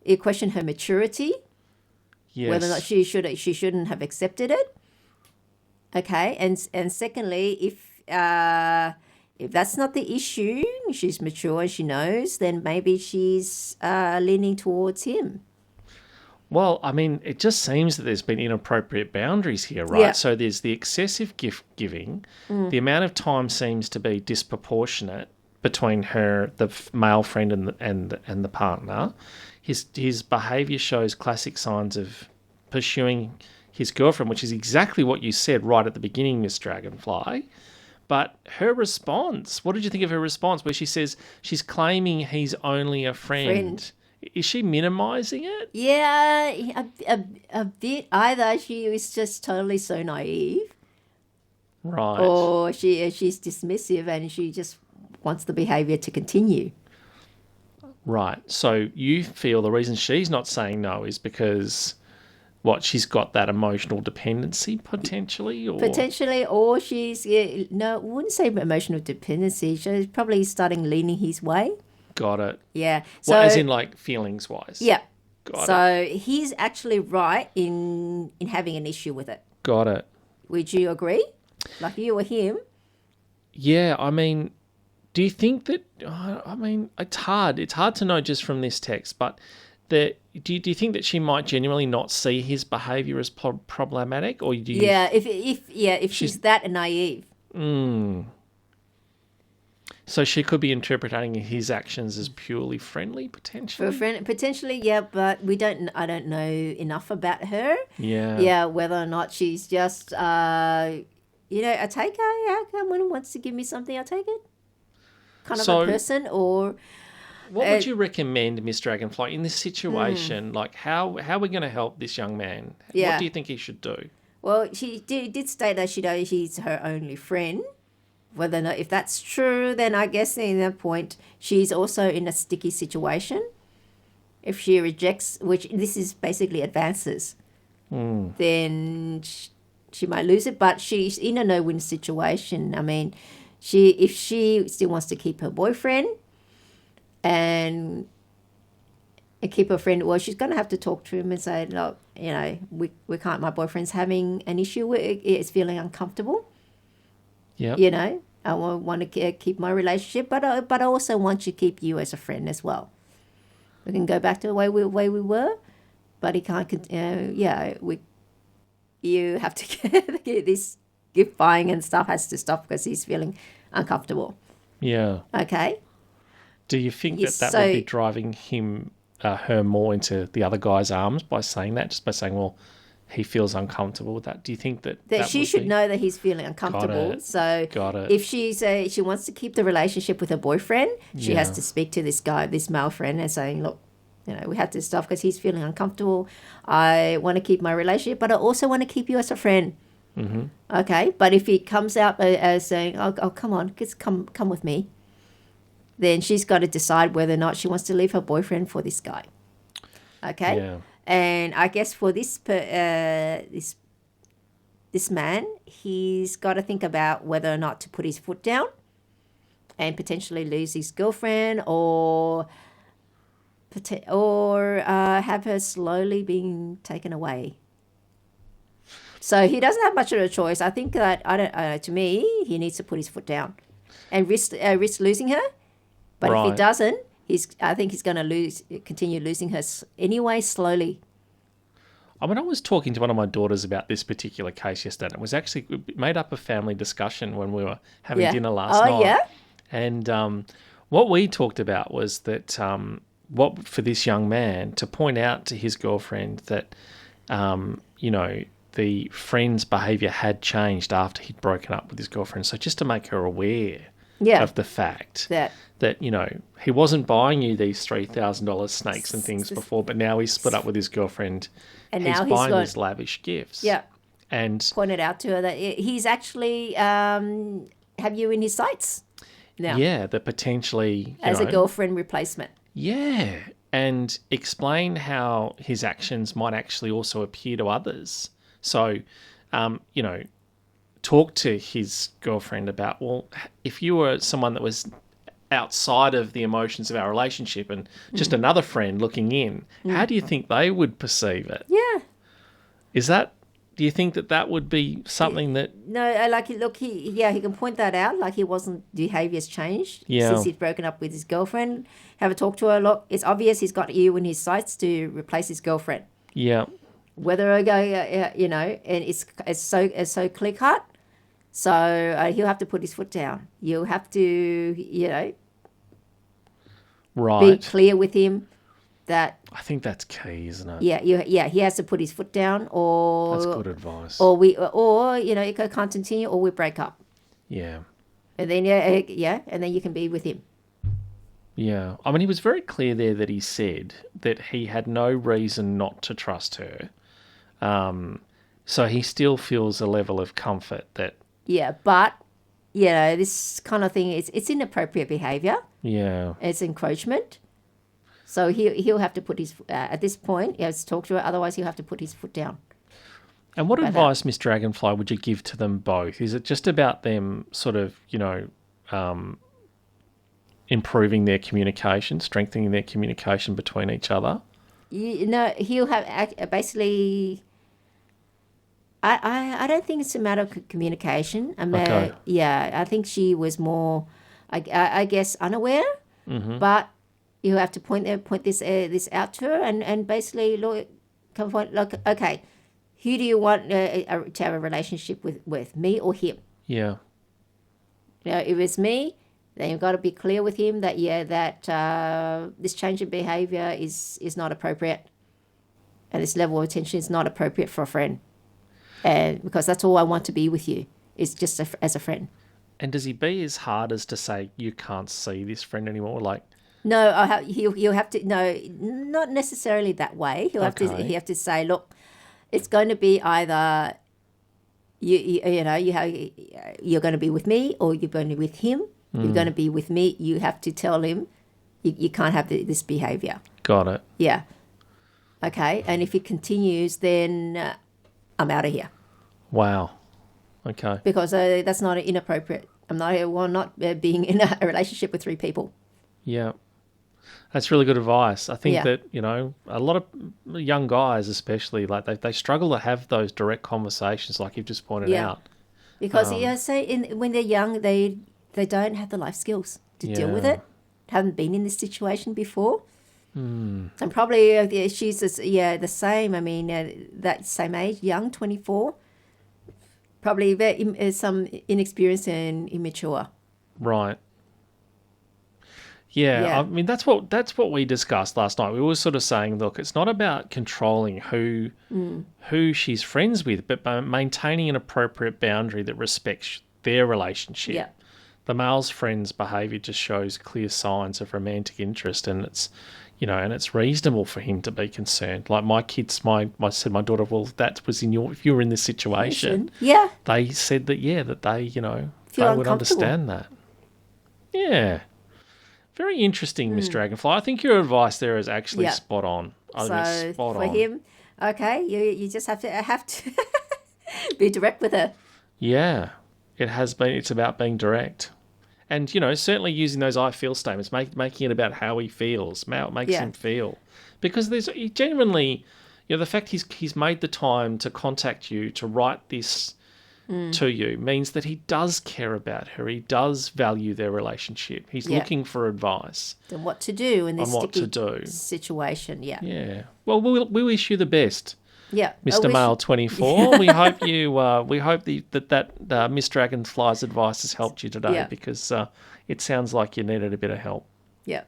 you question her maturity. Yes. Whether or not she shouldn't have accepted it. Okay, and secondly, if that's not the issue, she's mature and she knows, then maybe she's leaning towards him. Well, I mean, it just seems that there's been inappropriate boundaries here, right? Yeah. So there's the excessive gift giving. The amount of time seems to be disproportionate between her, the male friend, and the partner. His behaviour shows classic signs of pursuing his girlfriend, which is exactly what you said right at the beginning, Miss Dragonfly. But her response, what did you think of her response, where she says she's claiming he's only a friend? Is she minimising it? Yeah, a bit. Either she is just totally so naive, right, or she's dismissive and she just wants the behaviour to continue. Right. So you feel the reason she's not saying no is because she's got that emotional dependency potentially? Or she's, I wouldn't say emotional dependency. She's probably starting leaning his way. Got it. Yeah. So, Well, as in like feelings wise. yeah. Got it. So he's actually right in having an issue with it. Got it. Would you agree? Like you or him? Yeah, I mean, do you think that? I mean, it's hard. It's hard to know just from this text, but do you think that she might genuinely not see his behaviour as problematic, or do you? Yeah. If she's that naive. So she could be interpreting his actions as purely friendly, potentially. For a friend, potentially, yeah, but I don't know enough about her. Yeah. Yeah, whether or not she's just, a taker. Yeah, someone wants to give me something, I'll take it. Kind of a person, or... What would you recommend, Miss Dragonfly, in this situation? Like, how are we going to help this young man? Yeah. What do you think he should do? Well, she did state that he's her only friend. Whether or not, if that's true, then I guess in that point, she's also in a sticky situation. If she rejects, which this is basically advances, then she might lose it. But she's in a no-win situation. I mean, if she still wants to keep her boyfriend and keep her friend, well, she's going to have to talk to him and say, look, we can't. My boyfriend's having an issue with it. It's feeling uncomfortable. Yeah. I want to keep my relationship, but I also want to keep you as a friend as well. We can go back to the way we were, but he can't. You have to get this gift buying and stuff has to stop because he's feeling uncomfortable. Yeah. Okay. Do you think that would be driving her more into the other guy's arms by saying that? Just by saying, well, he feels uncomfortable with that. Do you think that she should know that he's feeling uncomfortable? Got it. If she wants to keep the relationship with her boyfriend, she has to speak to this male friend, and saying, look, we have to stop because he's feeling uncomfortable. I want to keep my relationship, but I also want to keep you as a friend. Mm-hmm. Okay, but if he comes out as saying, "Oh, come on, just come with me," then she's got to decide whether or not she wants to leave her boyfriend for this guy. Okay. Yeah. And I guess for this man, he's got to think about whether or not to put his foot down and potentially lose his girlfriend, or have her slowly being taken away. So he doesn't have much of a choice. I think that to me, he needs to put his foot down and risk losing her. But if he doesn't, I think he's going to continue losing her anyway, slowly. I mean, I was talking to one of my daughters about this particular case yesterday. It was actually made up a family discussion when we were having dinner last night. Oh, yeah? And what we talked about was that for this young man to point out to his girlfriend that, the friend's behaviour had changed after he'd broken up with his girlfriend. So just to make her aware of the fact that he wasn't buying you these $3,000 snakes and things before, but now he's split up with his girlfriend and he's buying these lavish gifts. Yeah. And pointed out to her that he's actually have you in his sights now. Yeah, that potentially as a girlfriend replacement. Yeah. And explain how his actions might actually also appear to others. So, talk to his girlfriend about, well, if you were someone that was outside of the emotions of our relationship and just another friend looking in, how do you think they would perceive it? Yeah. Do you think that would be something that... No, he can point that out, like behaviour's changed since he's broken up with his girlfriend. Have a talk to her. Look, it's obvious he's got you in his sights to replace his girlfriend. Yeah. Whether I go, and it's so clear cut. So he'll have to put his foot down. You'll have to, be clear with him that. I think that's key, isn't it? Yeah. He has to put his foot down, or that's good advice. Or it can't continue, or we break up. Yeah. And then and then you can be with him. Yeah. I mean, he was very clear there that he said that he had no reason not to trust her. So he still feels a level of comfort that... Yeah, but, this kind of thing, it's inappropriate behaviour. Yeah. It's encroachment. So he'll have to put his... at this point, he has to talk to her, otherwise he'll have to put his foot down. And what advice, Miss Dragonfly, would you give to them both? Is it just about them sort of, improving their communication, strengthening their communication between each other? You know, he'll have basically. I don't think it's a matter of communication. I mean, Okay. yeah, I think she was more, I guess, unaware. Mm-hmm. But you have to point this out to her, and basically look, come point, look, okay, who do you want to have a relationship with me or him? Yeah. You know, if it's me, then you've got to be clear with him that this change of behavior is not appropriate, and this level of attention is not appropriate for a friend, and because that's all I want to be with you is just as a friend. And does he be as hard as to say you can't see this friend anymore? Like, No, he'll have to. No, not necessarily that way. He'll have Okay. to say, look, it's going to be either you're going to be with me or you're going to be with him. You're going to be with me. You have to tell him you can't have this behavior. got it. Yeah. Okay. And if it continues, then I'm out of here Wow. Okay. because that's not inappropriate. I'm not being in a relationship with three people. Yeah. That's really good advice. I think Yeah. that, a lot of young guys especially, like they struggle to have those direct conversations like you've just pointed Yeah. out. Because when they're young, they don't have the life skills to deal with Yeah. it. Haven't been in this situation before. And probably she's the same. I mean, that same age, young, 24. Probably some inexperienced and immature. Right. Yeah, Yeah. I mean that's what we discussed last night. We were sort of saying, look, it's not about controlling who she's friends with, but by maintaining an appropriate boundary that respects their relationship. Yeah. The male's friend's behaviour just shows clear signs of romantic interest, and it's reasonable for him to be concerned. Like my kids, I said my daughter, well, that was if you were in this situation, Yeah. they said that they Feel they would uncomfortable. understand that. Yeah. Very interesting, Miss Hmm. Dragonfly. I think your advice there is actually Yeah. spot on. I So mean, spot for on. him, okay, you just have to be direct with her. Yeah. It's about being direct. And, certainly using those I feel statements, making it about how he feels, how it makes Yeah. him feel. Because he genuinely, the fact he's made the time to contact you, to write this to you, means that he does care about her. He does value their relationship. He's Yeah. looking for advice. Then what to do in this On what to sticky do. situation? Yeah. Yeah. Well, we wish you the best, Yeah. I Mr. wish- Male 24. We hope that Miss Dragonfly's advice has helped you today Yeah. because it sounds like you needed a bit of help. Yeah.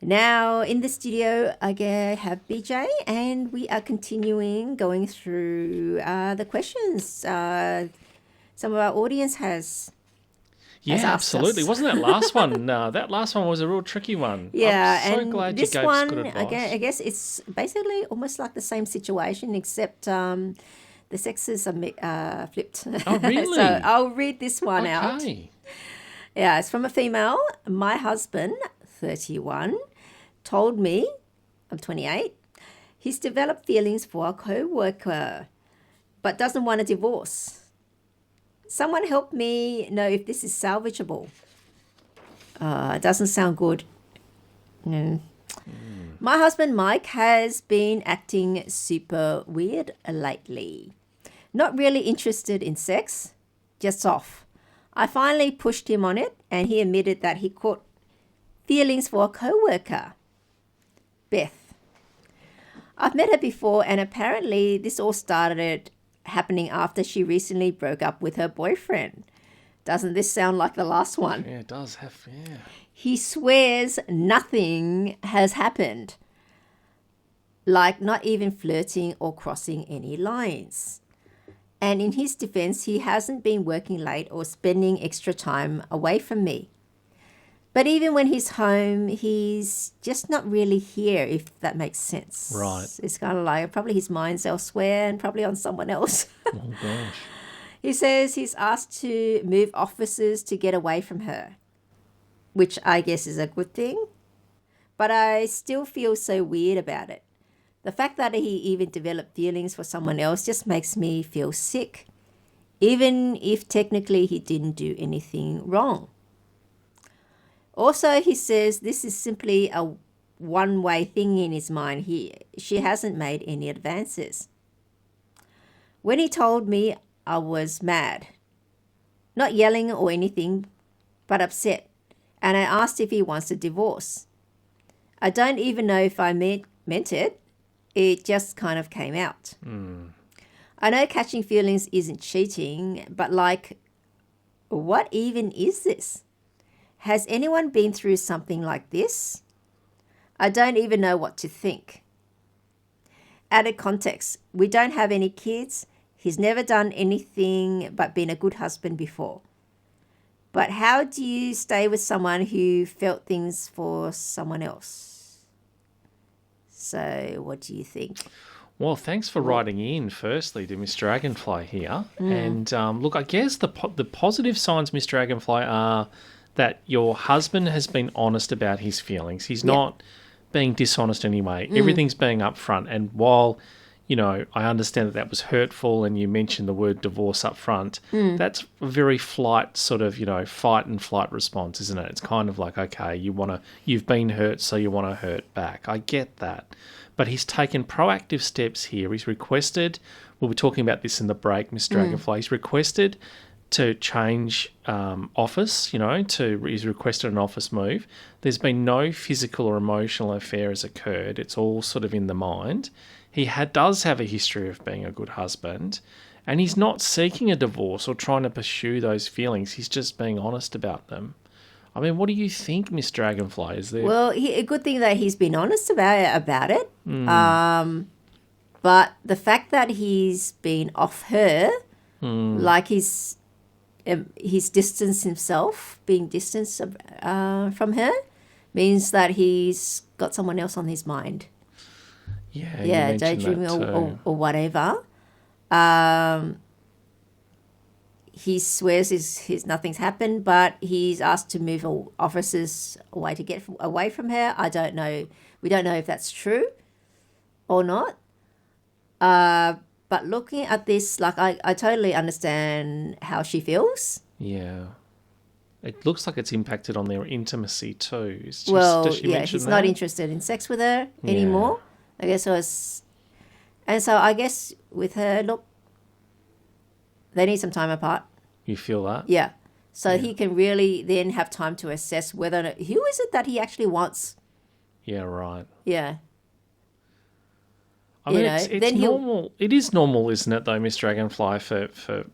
Now in the studio, I have BJ, and we are continuing going through the questions some of our audience has. Yeah, asked us. absolutely. Wasn't that last one? That last one was a real tricky one. Yeah, I'm so and glad this you gave one, us good advice. I guess it's basically almost like the same situation, except the sexes are flipped. Oh, really? So I'll read this one out. Okay. Yeah, it's from a female. My husband, 31, told me, I'm 28, he's developed feelings for a co-worker, but doesn't want a divorce. Someone help me know if this is salvageable. It doesn't sound good. My husband, Mike, has been acting super weird lately. Not really interested in sex, just off. I finally pushed him on it, and he admitted that he caught feelings for a co-worker, Beth. I've met her before, and apparently this all started happening after she recently broke up with her boyfriend. Doesn't this sound like the last one? Yeah, it does have. Yeah. He swears nothing has happened, like not even flirting or crossing any lines. And in his defense, he hasn't been working late or spending extra time away from me. But even when he's home, he's just not really here, if that makes sense. Right. It's kind of like probably his mind's elsewhere and probably on someone else. Oh gosh. He says he's asked to move offices to get away from her, which I guess is a good thing. But I still feel so weird about it. The fact that he even developed feelings for someone else just makes me feel sick, even if technically he didn't do anything wrong. Also, he says this is simply a one-way thing in his mind. She hasn't made any advances. When he told me, I was mad. Not yelling or anything, but upset. And I asked if he wants a divorce. I don't even know if I meant it. It just kind of came out. I know catching feelings isn't cheating, but like, what even is this? Has anyone been through something like this? I don't even know what to think. Added context, we don't have any kids. He's never done anything but been a good husband before. But how do you stay with someone who felt things for someone else? So what do you think? Well, thanks for writing in, firstly, to Miss Dragonfly here. And look, I guess the positive signs, Miss Dragonfly, are that your husband has been honest about his feelings. He's not being dishonest anyway. Everything's being upfront. And while, you know, I understand that was hurtful and you mentioned the word divorce up front, that's a very fight and flight response, isn't it? It's kind of like, okay, you've been hurt, so you want to hurt back. I get that. But he's taken proactive steps here. He's requested, we'll be talking about this in the break, Miss Dragonfly, he's requested to change office, he's requested an office move. There's been no physical or emotional affair has occurred. It's all sort of in the mind. He does have a history of being a good husband, and he's not seeking a divorce or trying to pursue those feelings. He's just being honest about them. I mean, what do you think, Miss Dragonfly? Is there? Well, a good thing that he's been honest about it. But the fact that he's been off her, like he's distanced himself, being distanced from her, means that he's got someone else on his mind. Yeah, daydreaming or whatever. He swears his nothing's happened, but he's asked to move offices away to get away from her. I don't know. We don't know if that's true or not. But looking at this, like I totally understand how she feels. Yeah. It looks like it's impacted on their intimacy too. Does she mention he's that? not interested in sex with her anymore. I guess it was, and so I guess with her, look, they need some time apart. You feel that? Yeah. So he can really then have time to assess who is it that he actually wants. Yeah, right. Yeah. I mean, it's normal. It is normal, isn't it, though, Miss Dragonfly, for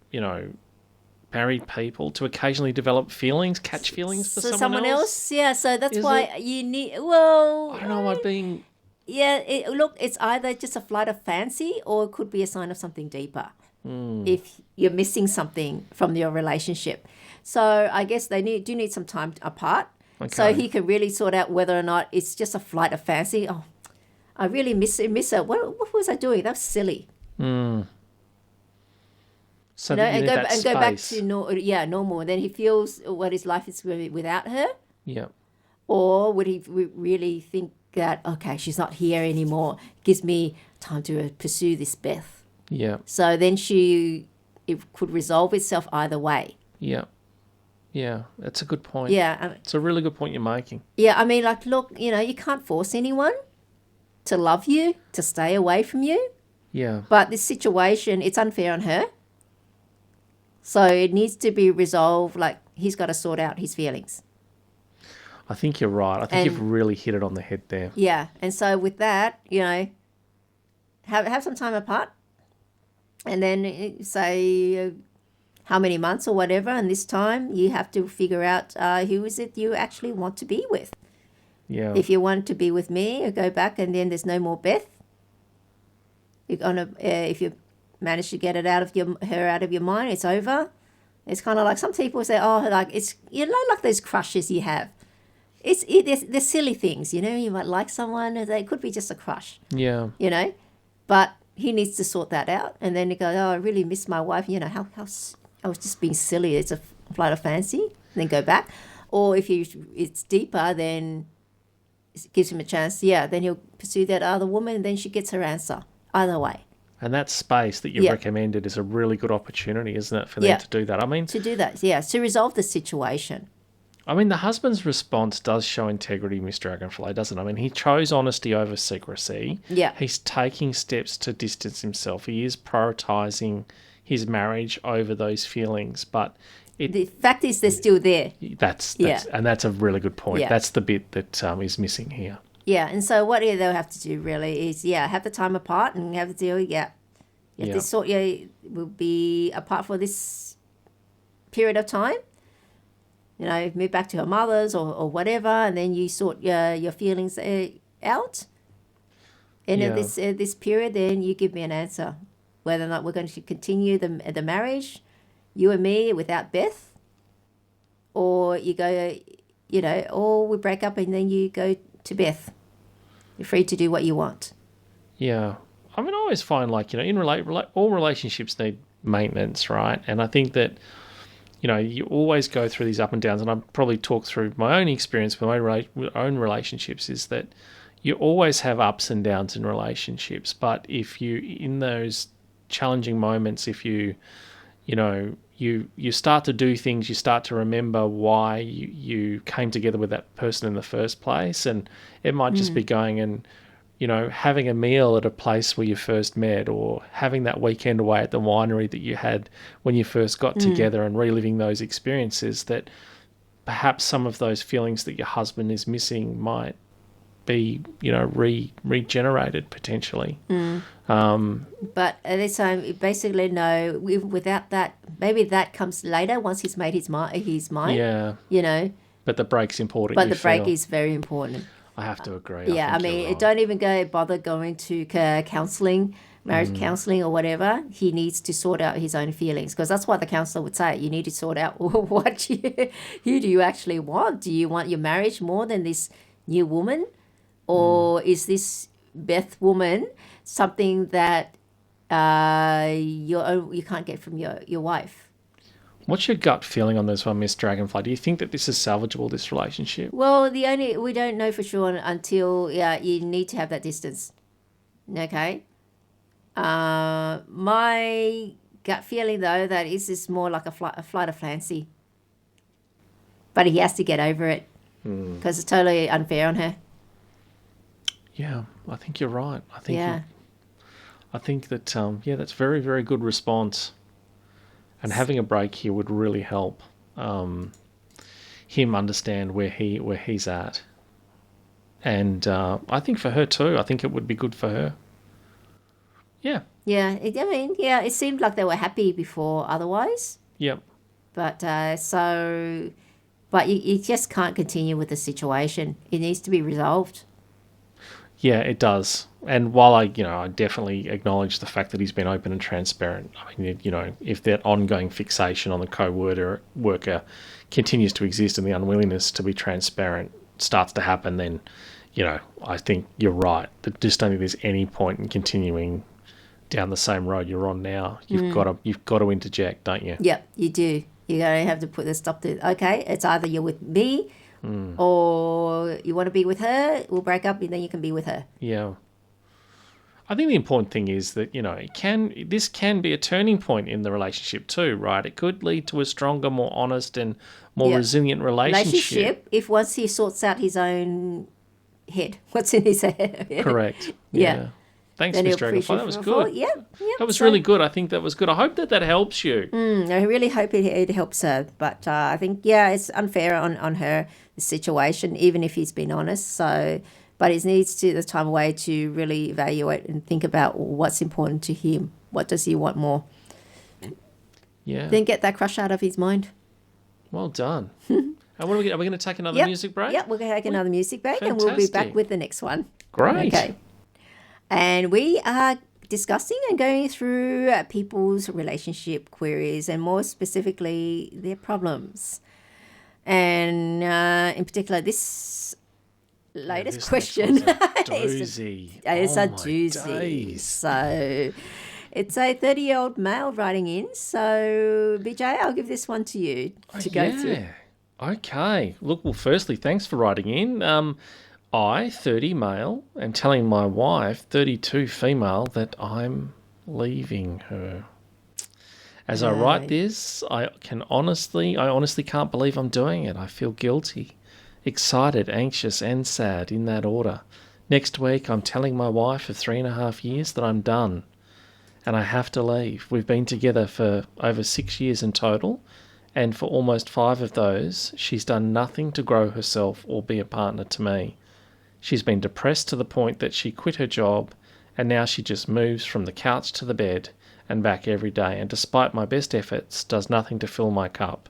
married people to occasionally develop feelings, catch feelings for someone else? Yeah, so that's why you need, I don't know, am I being... Yeah, it's either just a flight of fancy or it could be a sign of something deeper. If you're missing something from your relationship. So I guess they do need some time apart. Okay. So he can really sort out whether or not it's just a flight of fancy. Oh, I really miss her. What was I doing? That was silly. So and go back to normal. And then he feels what his life is without her. Yeah. Or would he really think that, okay, she's not here anymore, gives me time to pursue this Beth? Yeah. So then it could resolve itself either way. Yeah. Yeah, that's a good point. Yeah. It's a really good point you're making. Yeah, I mean, like, look, you can't force anyone to love you, to stay away from you. Yeah. But this situation, it's unfair on her. So it needs to be resolved, like, he's got to sort out his feelings. I think you're right. I think you've really hit it on the head there. Yeah, and so with that, have some time apart. And then say how many months or whatever, and this time you have to figure out who is it you actually want to be with. Yeah. If you want to be with me, you go back and then there's no more Beth. You're gonna if you manage to get it out of your mind, it's over. It's kind of like some people say, oh, like it's like those crushes you have. They're silly things, You might like someone, they could be just a crush. Yeah. But he needs to sort that out, and then he goes, oh, I really miss my wife. How I was just being silly. It's a flight of fancy. And then go back, or if it's deeper, then it gives him a chance. Yeah, then he'll pursue that other woman, and then she gets her answer. Either way. And that space that you've recommended is a really good opportunity, isn't it, for them to do that? I mean, to do that, to resolve the situation. I mean, the husband's response does show integrity, Miss Dragonfly, doesn't it? I mean, he chose honesty over secrecy. Yeah. He's taking steps to distance himself. He is prioritising his marriage over those feelings, but The fact is they're still there. that's Yeah. and that's a really good point. Yeah. That's the bit that is missing here. Yeah, and so what they'll have to do really is, have the time apart and have to deal, you have Yeah. to sort, will be apart for this period of time. Move back to her mother's or whatever, and then you sort your feelings out. And Yeah. at this period, then you give me an answer, whether or not we're going to continue the marriage, you and me without Beth, or you go, or we break up and then you go to Beth. You're free to do what you want. Yeah. I mean, I always find all relationships need maintenance, right? And I think that, you always go through these up and downs, and I've probably talked through my own experience with my own relationships, is that you always have ups and downs in relationships. But if you, in those challenging moments, if you start to do things, you start to remember why you came together with that person in the first place. And it might just be going and, having a meal at a place where you first met, or having that weekend away at the winery that you had when you first got together, and reliving those experiences, that perhaps some of those feelings that your husband is missing might be, regenerated potentially. But at this time, basically, no. Without that, maybe that comes later once he's made his mind. Yeah. But the break's important. But the break is very important. I have to agree. Yeah, I mean, don't even bother going to counselling, marriage counselling or whatever. He needs to sort out his own feelings, because that's what the counsellor would say. You need to sort out who do you actually want? Do you want your marriage more than this new woman? Or is this Beth woman something that you can't get from your wife? What's your gut feeling on this one, Miss Dragonfly? Do you think that this is salvageable, this relationship? Well, we don't know for sure until you need to have that distance. Okay. My gut feeling though, that is this more like a flight of fancy. But he has to get over it, because it's totally unfair on her. Yeah, I think you're right. I think that that's very, very good response. And having a break here would really help him understand where he's at. And I think for her too, I think it would be good for her. Yeah. Yeah, it seemed like they were happy before otherwise. Yep. But you just can't continue with the situation. It needs to be resolved. Yeah, it does. And while I definitely acknowledge the fact that he's been open and transparent, I mean, if that ongoing fixation on the co-worker continues to exist and the unwillingness to be transparent starts to happen, then, I think you're right. That just don't think there's any point in continuing down the same road you're on now. You've got to interject, don't you? Yep, you do. You're going to have to put the stop to, okay, it's either you're with me or you want to be with her, we'll break up and then you can be with her. Yeah. I think the important thing is that, this can be a turning point in the relationship too, right? It could lead to a stronger, more honest and more resilient relationship. If once he sorts out his own head, what's in his head. Correct. Yeah. Thanks, Miss Dragonfly. That was good. Yeah. That was really good. I think that was good. I hope that helps you. I really hope it helps her. But I think, it's unfair on her, the situation, even if he's been honest. So, but he needs to the time away to really evaluate and think about what's important to him. What does he want more? Yeah. Then get that crush out of his mind. Well done. And are we going to take another music break? Yep, we're going to take another music break. And we'll be back with the next one. Great. Okay. And we are discussing and going through people's relationship queries, and more specifically their problems. And in particular, this latest question is a doozy. It's a doozy. Days. So it's a 30-year-old male writing in. So BJ, I'll give this one to you to go through. Okay. Look, well, firstly, thanks for writing in. I, 30 male, am telling my wife, 32 female, that I'm leaving her. As I write Right. this, I honestly can't believe I'm doing it. I feel guilty, excited, anxious, and sad in that order. Next week, I'm telling my wife of 3.5 years that I'm done and I have to leave. We've been together for over 6 years in total, and for almost 5 of those, she's done nothing to grow herself or be a partner to me. She's been depressed to the point that she quit her job, and now she just moves from the couch to the bed and back every day, and despite my best efforts, does nothing to fill my cup.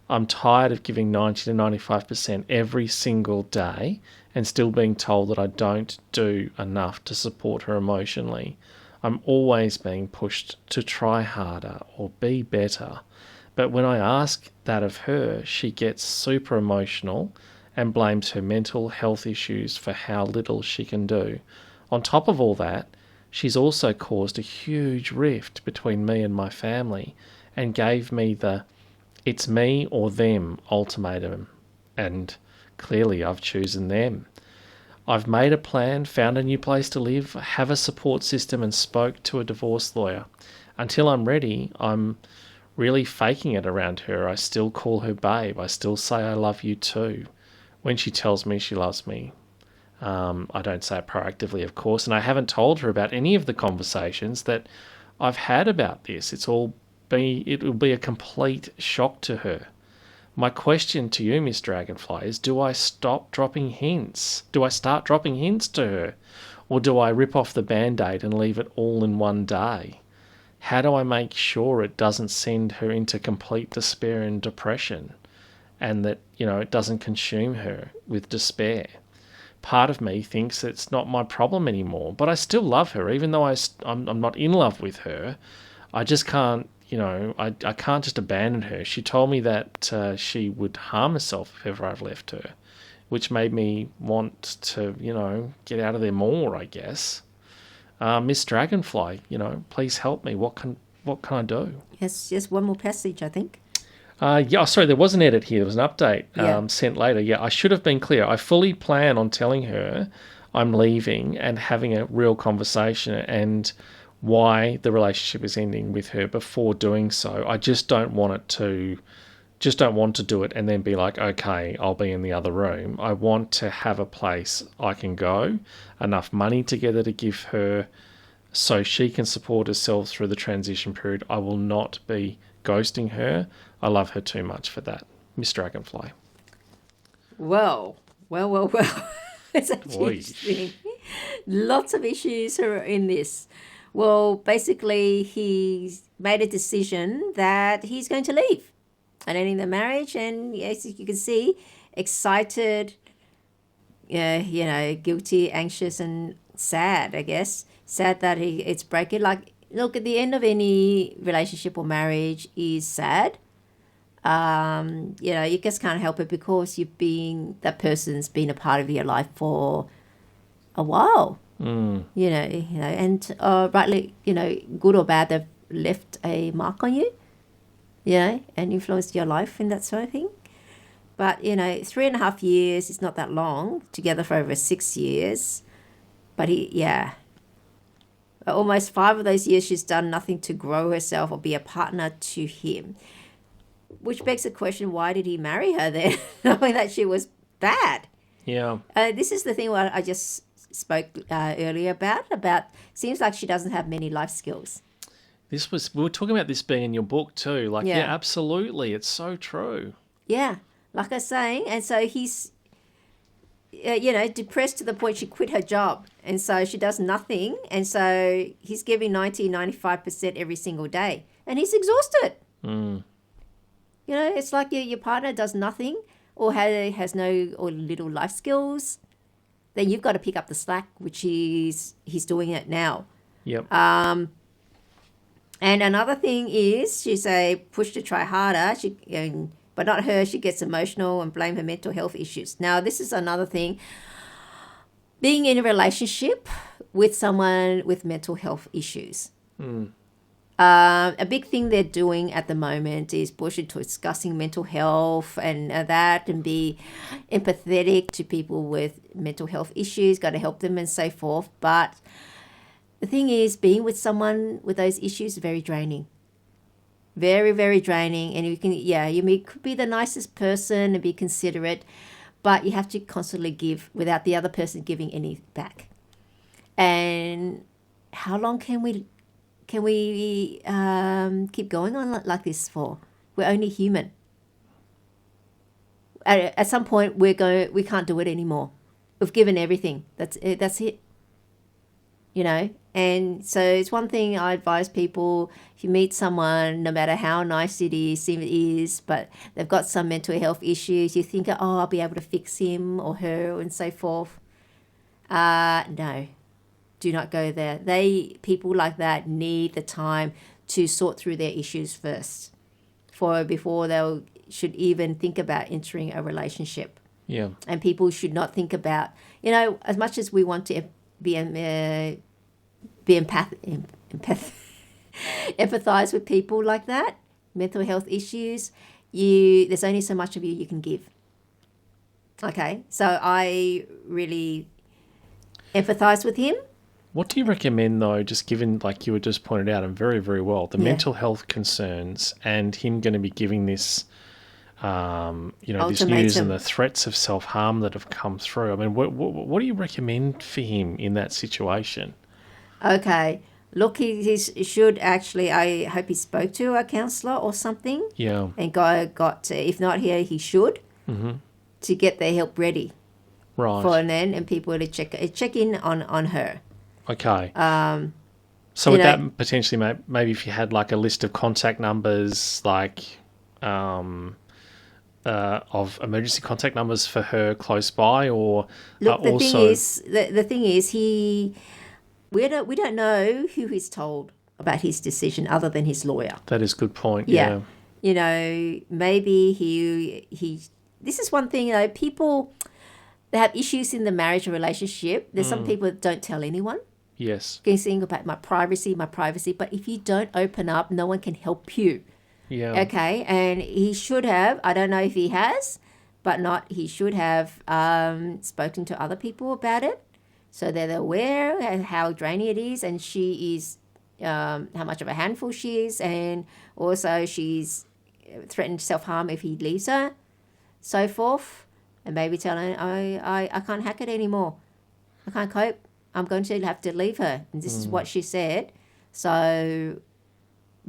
I'm tired of giving 90 to 95% every single day and still being told that I don't do enough to support her emotionally. I'm always being pushed to try harder or be better. But when I ask that of her, she gets super emotional and blames her mental health issues for how little she can do. On top of all that, she's also caused a huge rift between me and my family and gave me the "it's me or them" ultimatum. And clearly I've chosen them. I've made a plan, found a new place to live, have a support system, and spoke to a divorce lawyer. Until I'm ready, I'm really faking it around her. I still call her babe. I still say I love you too. When she tells me she loves me, I don't say it proactively, of course, and I haven't told her about any of the conversations that I've had about this. It will be a complete shock to her. My question to you, Miss Dragonfly, is do I stop dropping hints? Do I start dropping hints to her? Or do I rip off the Band-Aid and leave it all in one day? How do I make sure it doesn't send her into complete despair and depression, and that, it doesn't consume her with despair? Part of me thinks it's not my problem anymore, but I still love her, even though I'm not in love with her. I just can't, I can't just abandon her. She told me that she would harm herself if ever I've left her, which made me want to, get out of there more, I guess. Miss Dragonfly, please help me. What can I do? Yes, just one more passage, I think. Sorry, there was an edit here. There was an update Yeah. sent later. Yeah, I should have been clear. I fully plan on telling her I'm leaving and having a real conversation and why the relationship is ending with her before doing so. I just don't want to do it and then be like, okay, I'll be in the other room. I want to have a place I can go, enough money together to give her so she can support herself through the transition period. I will not be ghosting her. I love her too much for that. Miss Dragonfly. Well. It's actually Oy. interesting. Lots of issues are in this. Well, basically, he's made a decision that he's going to leave and ending the marriage. And as you can see, excited, guilty, anxious, and sad, I guess. Sad that it's breaking. Like, look, at the end of any relationship or marriage is sad. You just can't help it because that person's been a part of your life for a while. And rightly, good or bad, they've left a mark on you, and influenced your life and that sort of thing. But 3.5 years is not that long, together for over 6 years. But almost 5 of those years she's done nothing to grow herself or be a partner to him. Which begs the question, why did he marry her then, knowing that she was bad? Yeah. This is the thing what I just spoke earlier about seems like she doesn't have many life skills. We were talking about this being in your book too. Like, Yeah. yeah, absolutely. It's so true. Yeah, like I was saying, and so he's depressed to the point she quit her job, and so she does nothing, and so he's giving 95% every single day, and he's exhausted. It's like your partner does nothing or has no or little life skills, then you've got to pick up the slack, which he's doing it now. Yep. And another thing is she's a push to try harder. But not her. She gets emotional and blame her mental health issues. Now, this is another thing. Being in a relationship with someone with mental health issues. A big thing they're doing at the moment is pushing to discussing mental health and that, and be empathetic to people with mental health issues, got to help them and so forth. But the thing is, being with someone with those issues is very draining. Very, very draining. And could be the nicest person and be considerate, but you have to constantly give without the other person giving any back. And how long can we keep going on like this for? We're only human. At some point, we can't do it anymore. We've given everything. That's it. And so it's one thing I advise people: if you meet someone, no matter how nice it is, but they've got some mental health issues, you think, oh, I'll be able to fix him or her and so forth. No, do not go there. People like that need the time to sort through their issues first, before they should even think about entering a relationship. Yeah. And people should not think about, as much as we want to be empathize with people like that, mental health issues, there's only so much of you can give. Okay, so I really empathize with him. What do you recommend, though, just given, like you were just pointed out, and very, very well, the mental health concerns and him going to be giving this, this news and the threats of self-harm that have come through? I mean, what do you recommend for him in that situation? Okay. Look, he should actually, I hope he spoke to a counsellor or something. Yeah. And if not here, he should, to get their help ready. Right. For then, and people to check in on her. Okay. So would that potentially, maybe if you had like a list of contact numbers, like of emergency contact numbers for her close by, or look, the thing is, we don't know who he's told about his decision other than his lawyer. That is a good point. Yeah. Maybe he. This is one thing. People that have issues in the marriage or relationship. There's some people that don't tell anyone. Yes. Can think about my privacy. But if you don't open up, no one can help you. Yeah. Okay. And he should have. I don't know if he has, but he should have spoken to other people about it, so they're aware of how draining it is, and she is how much of a handful she is, and also she's threatened self-harm if he leaves her, so forth, and maybe tell her, I can't hack it anymore. I can't cope. I'm going to have to leave her. And this is what she said. So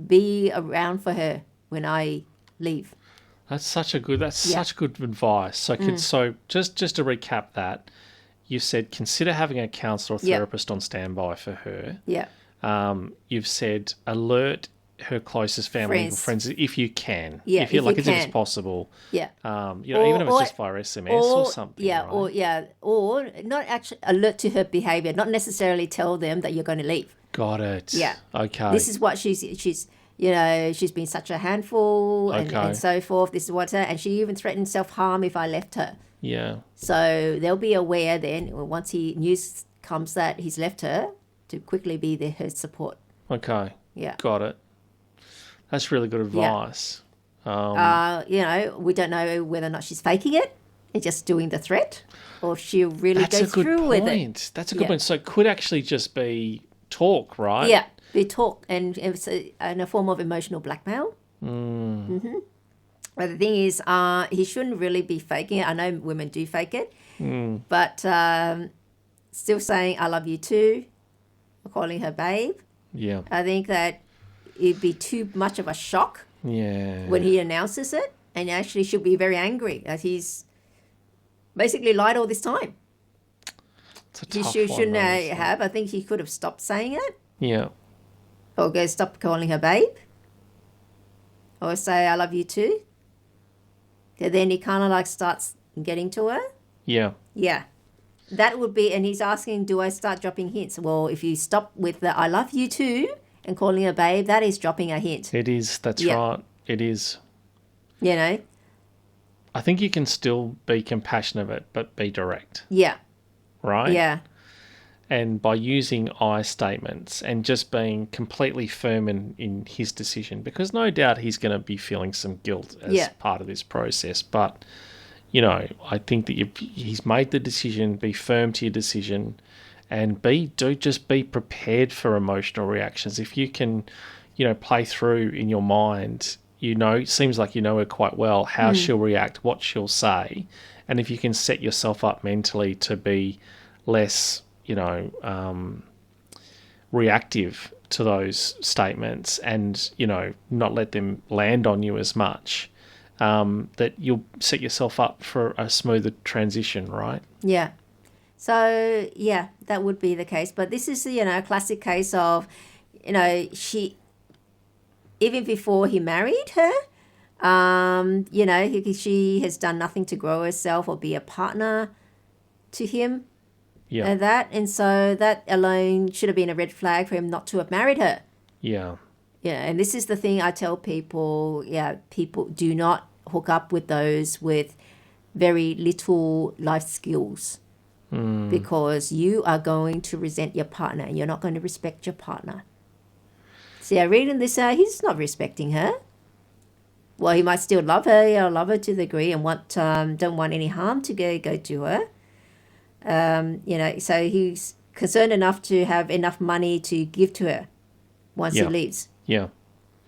be around for her when I leave. That's such good advice. So just to recap that, you said consider having a counsellor or therapist on standby for her. Yeah. You've said alert her closest family and friends if you can. Yeah, if it's possible. Yeah. Even if it's just via SMS or something. Yeah, right? or not actually alert to her behaviour, not necessarily tell them that you're going to leave. Got it. Yeah. Okay. This is what she's she's been such a handful and so forth. This is what's her, and she even threatened self-harm if I left her. Yeah. So they'll be aware then, once news comes that he's left her, to quickly be her support. Okay. Yeah. Got it. That's really good advice. Yeah. We don't know whether or not she's faking it and just doing the threat, or she really goes through with it. That's a good point. So it could actually just be talk, right? Yeah, be talk, and it's in a form of emotional blackmail. Mm-hmm. But the thing is, he shouldn't really be faking it. I know women do fake it, but still saying "I love you too," or calling her babe. Yeah. I think that it'd be too much of a shock. Yeah. When he announces it, and actually she'll be very angry that he's basically lied all this time. It's a tough He shouldn't have. I think he could have stopped saying it. Yeah. Or stop calling her babe. Or say, I love you too. And then he kind of starts getting to her. Yeah. Yeah. That would be, and he's asking, do I start dropping hints? Well, if you stop with the I love you too and calling her babe, that is dropping a hint. It is. That's right. It is. I think you can still be compassionate, but be direct. Yeah. Right? Yeah. And by using I statements and just being completely firm in his decision, because no doubt he's going to be feeling some guilt as part of this process. But, I think that he's made the decision, be firm to your decision, and just be prepared for emotional reactions. If you can, play through in your mind. Seems like you know her quite well, how she'll react, what she'll say. And if you can set yourself up mentally to be less, reactive to those statements and, not let them land on you as much, that you'll set yourself up for a smoother transition, right? Yeah. So, yeah, that would be the case. But this is, a classic case of, she, even before he married her, she has done nothing to grow herself or be a partner to him. Yeah. And so that alone should have been a red flag for him not to have married her. Yeah. Yeah, and this is the thing I tell people. Yeah, people do not hook up with those with very little life skills, because you are going to resent your partner. You're not going to respect your partner. See, I read in this, he's not respecting her. Well, he might still love her, love her to the degree, and don't want any harm to go to her. So he's concerned enough to have enough money to give to her once he leaves. Yeah.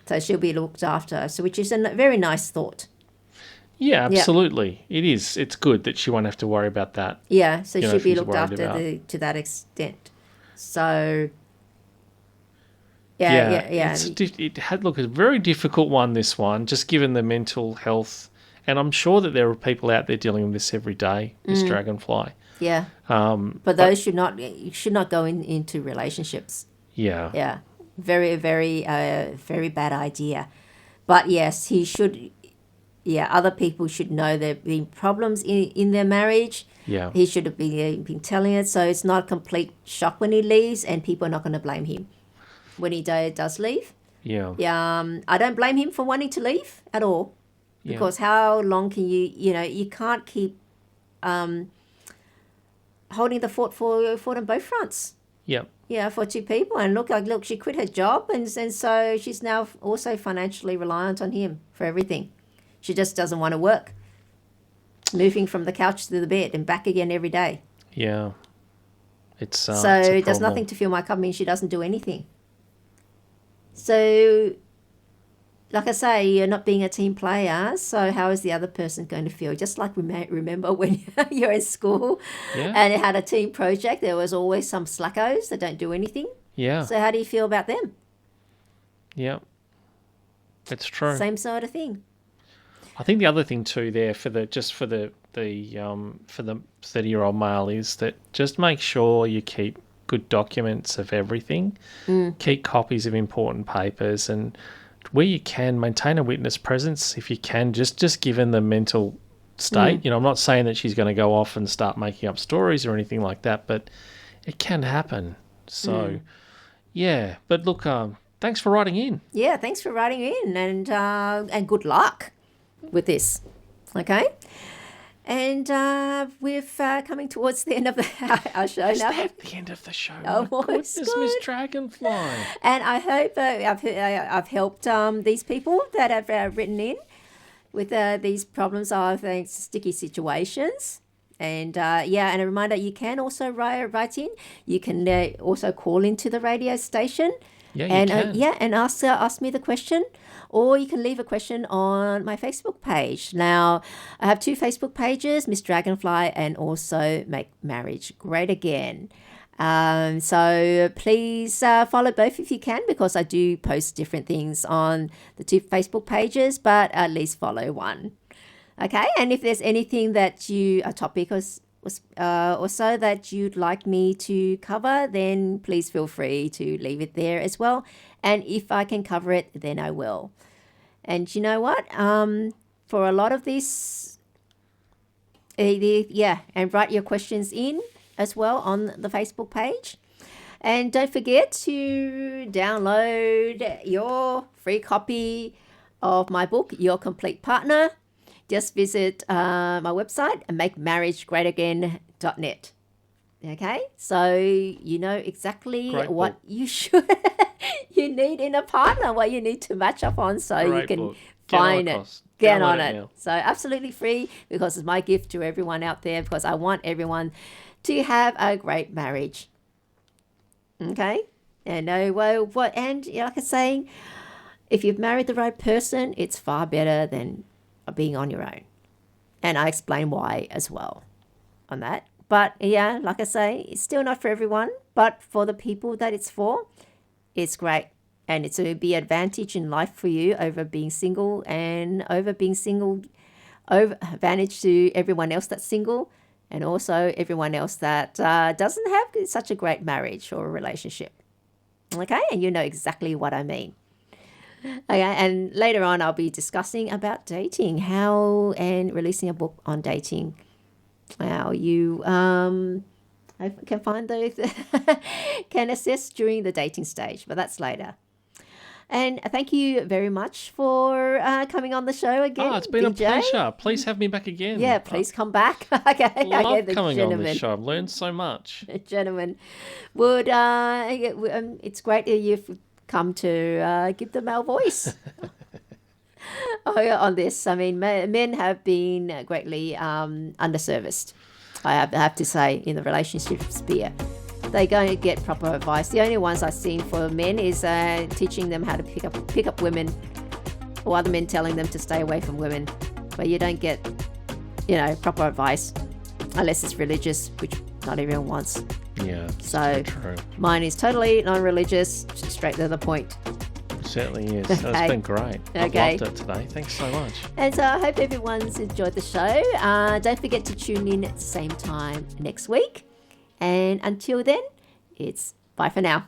So she'll be looked after. So, which is a very nice thought. Yeah, absolutely. Yeah. It is. It's good that she won't have to worry about that. Yeah, so she'll be looked after to that extent. So, yeah. It had a very difficult one, this one, just given the mental health. And I'm sure that there are people out there dealing with this every day, Miss Dragonfly. Yeah. But those should not go into relationships. Yeah. Yeah. Very, very, very bad idea. But yes, he should. Yeah, other people should know there have been problems in their marriage. Yeah. He should have been telling it, so it's not a complete shock when he leaves, and people are not going to blame him when he does leave. Yeah. I don't blame him for wanting to leave at all, because how long can you can't keep holding the fort on both fronts. Yeah. Yeah, for two people. And look, she quit her job, and so she's now also financially reliant on him for everything. She just doesn't want to work. Moving from the couch to the bed and back again every day. Yeah. It's it does nothing to fill my cup, means she doesn't do anything. So, like I say, you're not being a team player, so how is the other person going to feel? Just like remember when you're in school and you had a team project, there was always some slackos that don't do anything. Yeah. So how do you feel about them? Yeah. It's true. Same sort of thing. I think the other thing too there for the 30-year-old male is that just make sure you keep good documents of everything. Keep copies of important papers, and where you can, maintain a witness presence if you can, just given the mental state. I'm not saying that she's going to go off and start making up stories or anything like that, but it can happen. So, yeah. But look, thanks for writing in. Yeah, thanks for writing in, and good luck with this. Okay? And we're coming towards the end of our show now. Is that the end of the show? Oh, my goodness, Miss Dragonfly. And I hope I've helped these people that have written in with these problems of sticky situations. And and a reminder, you can also write in. You can also call into the radio station. Yeah, you can. And ask me the question. Or you can leave a question on my Facebook page. Now, I have two Facebook pages, Miss Dragonfly and also Make Marriage Great Again. So please follow both if you can, because I do post different things on the two Facebook pages, but at least follow one. Okay, and if there's anything that a topic or so that you'd like me to cover, then please feel free to leave it there as well. And if I can cover it, then I will. And you know what? For a lot of this, and write your questions in as well on the Facebook page. And don't forget to download your free copy of my book, Your Complete Partner. Just visit my website, makemarriageGreatAgain.net. Okay, so you know exactly what you you need in a partner, what you need to match up on, so you can find it. Get on it. So absolutely free, because it's my gift to everyone out there, because I want everyone to have a great marriage. Okay, And like I was saying, if you've married the right person, it's far better than being on your own. And I explain why as well on that. But yeah, like I say, it's still not for everyone. But for the people that it's for, it's great. And it's a be advantage in life for you over being single, and over advantage to everyone else that's single, and also everyone else that doesn't have such a great marriage or relationship. Okay, and you know exactly what I mean. Okay, and later on I'll be discussing about dating, and releasing a book on dating. How you I can find those can assist during the dating stage, but that's later. And thank you very much for coming on the show again. Oh, it's been DJ. a pleasure. Please have me back again. Yeah, please come back. Okay, Love the coming gentleman. on this show. I've learned so much. Gentlemen, would it's great that you've come to give the male voice on this. I mean, men have been greatly underserviced. I have to say, in the relationship sphere. They're going to get proper advice. The only ones I've seen for men is teaching them how to pick up women, or other men telling them to stay away from women. But you don't get, proper advice unless it's religious, which not everyone wants. Yeah, so true. Mine is totally non-religious, straight to the point. It certainly is. Okay. That's been great. I've loved it today. Thanks so much. And so I hope everyone's enjoyed the show. Don't forget to tune in at the same time next week. And until then, it's bye for now.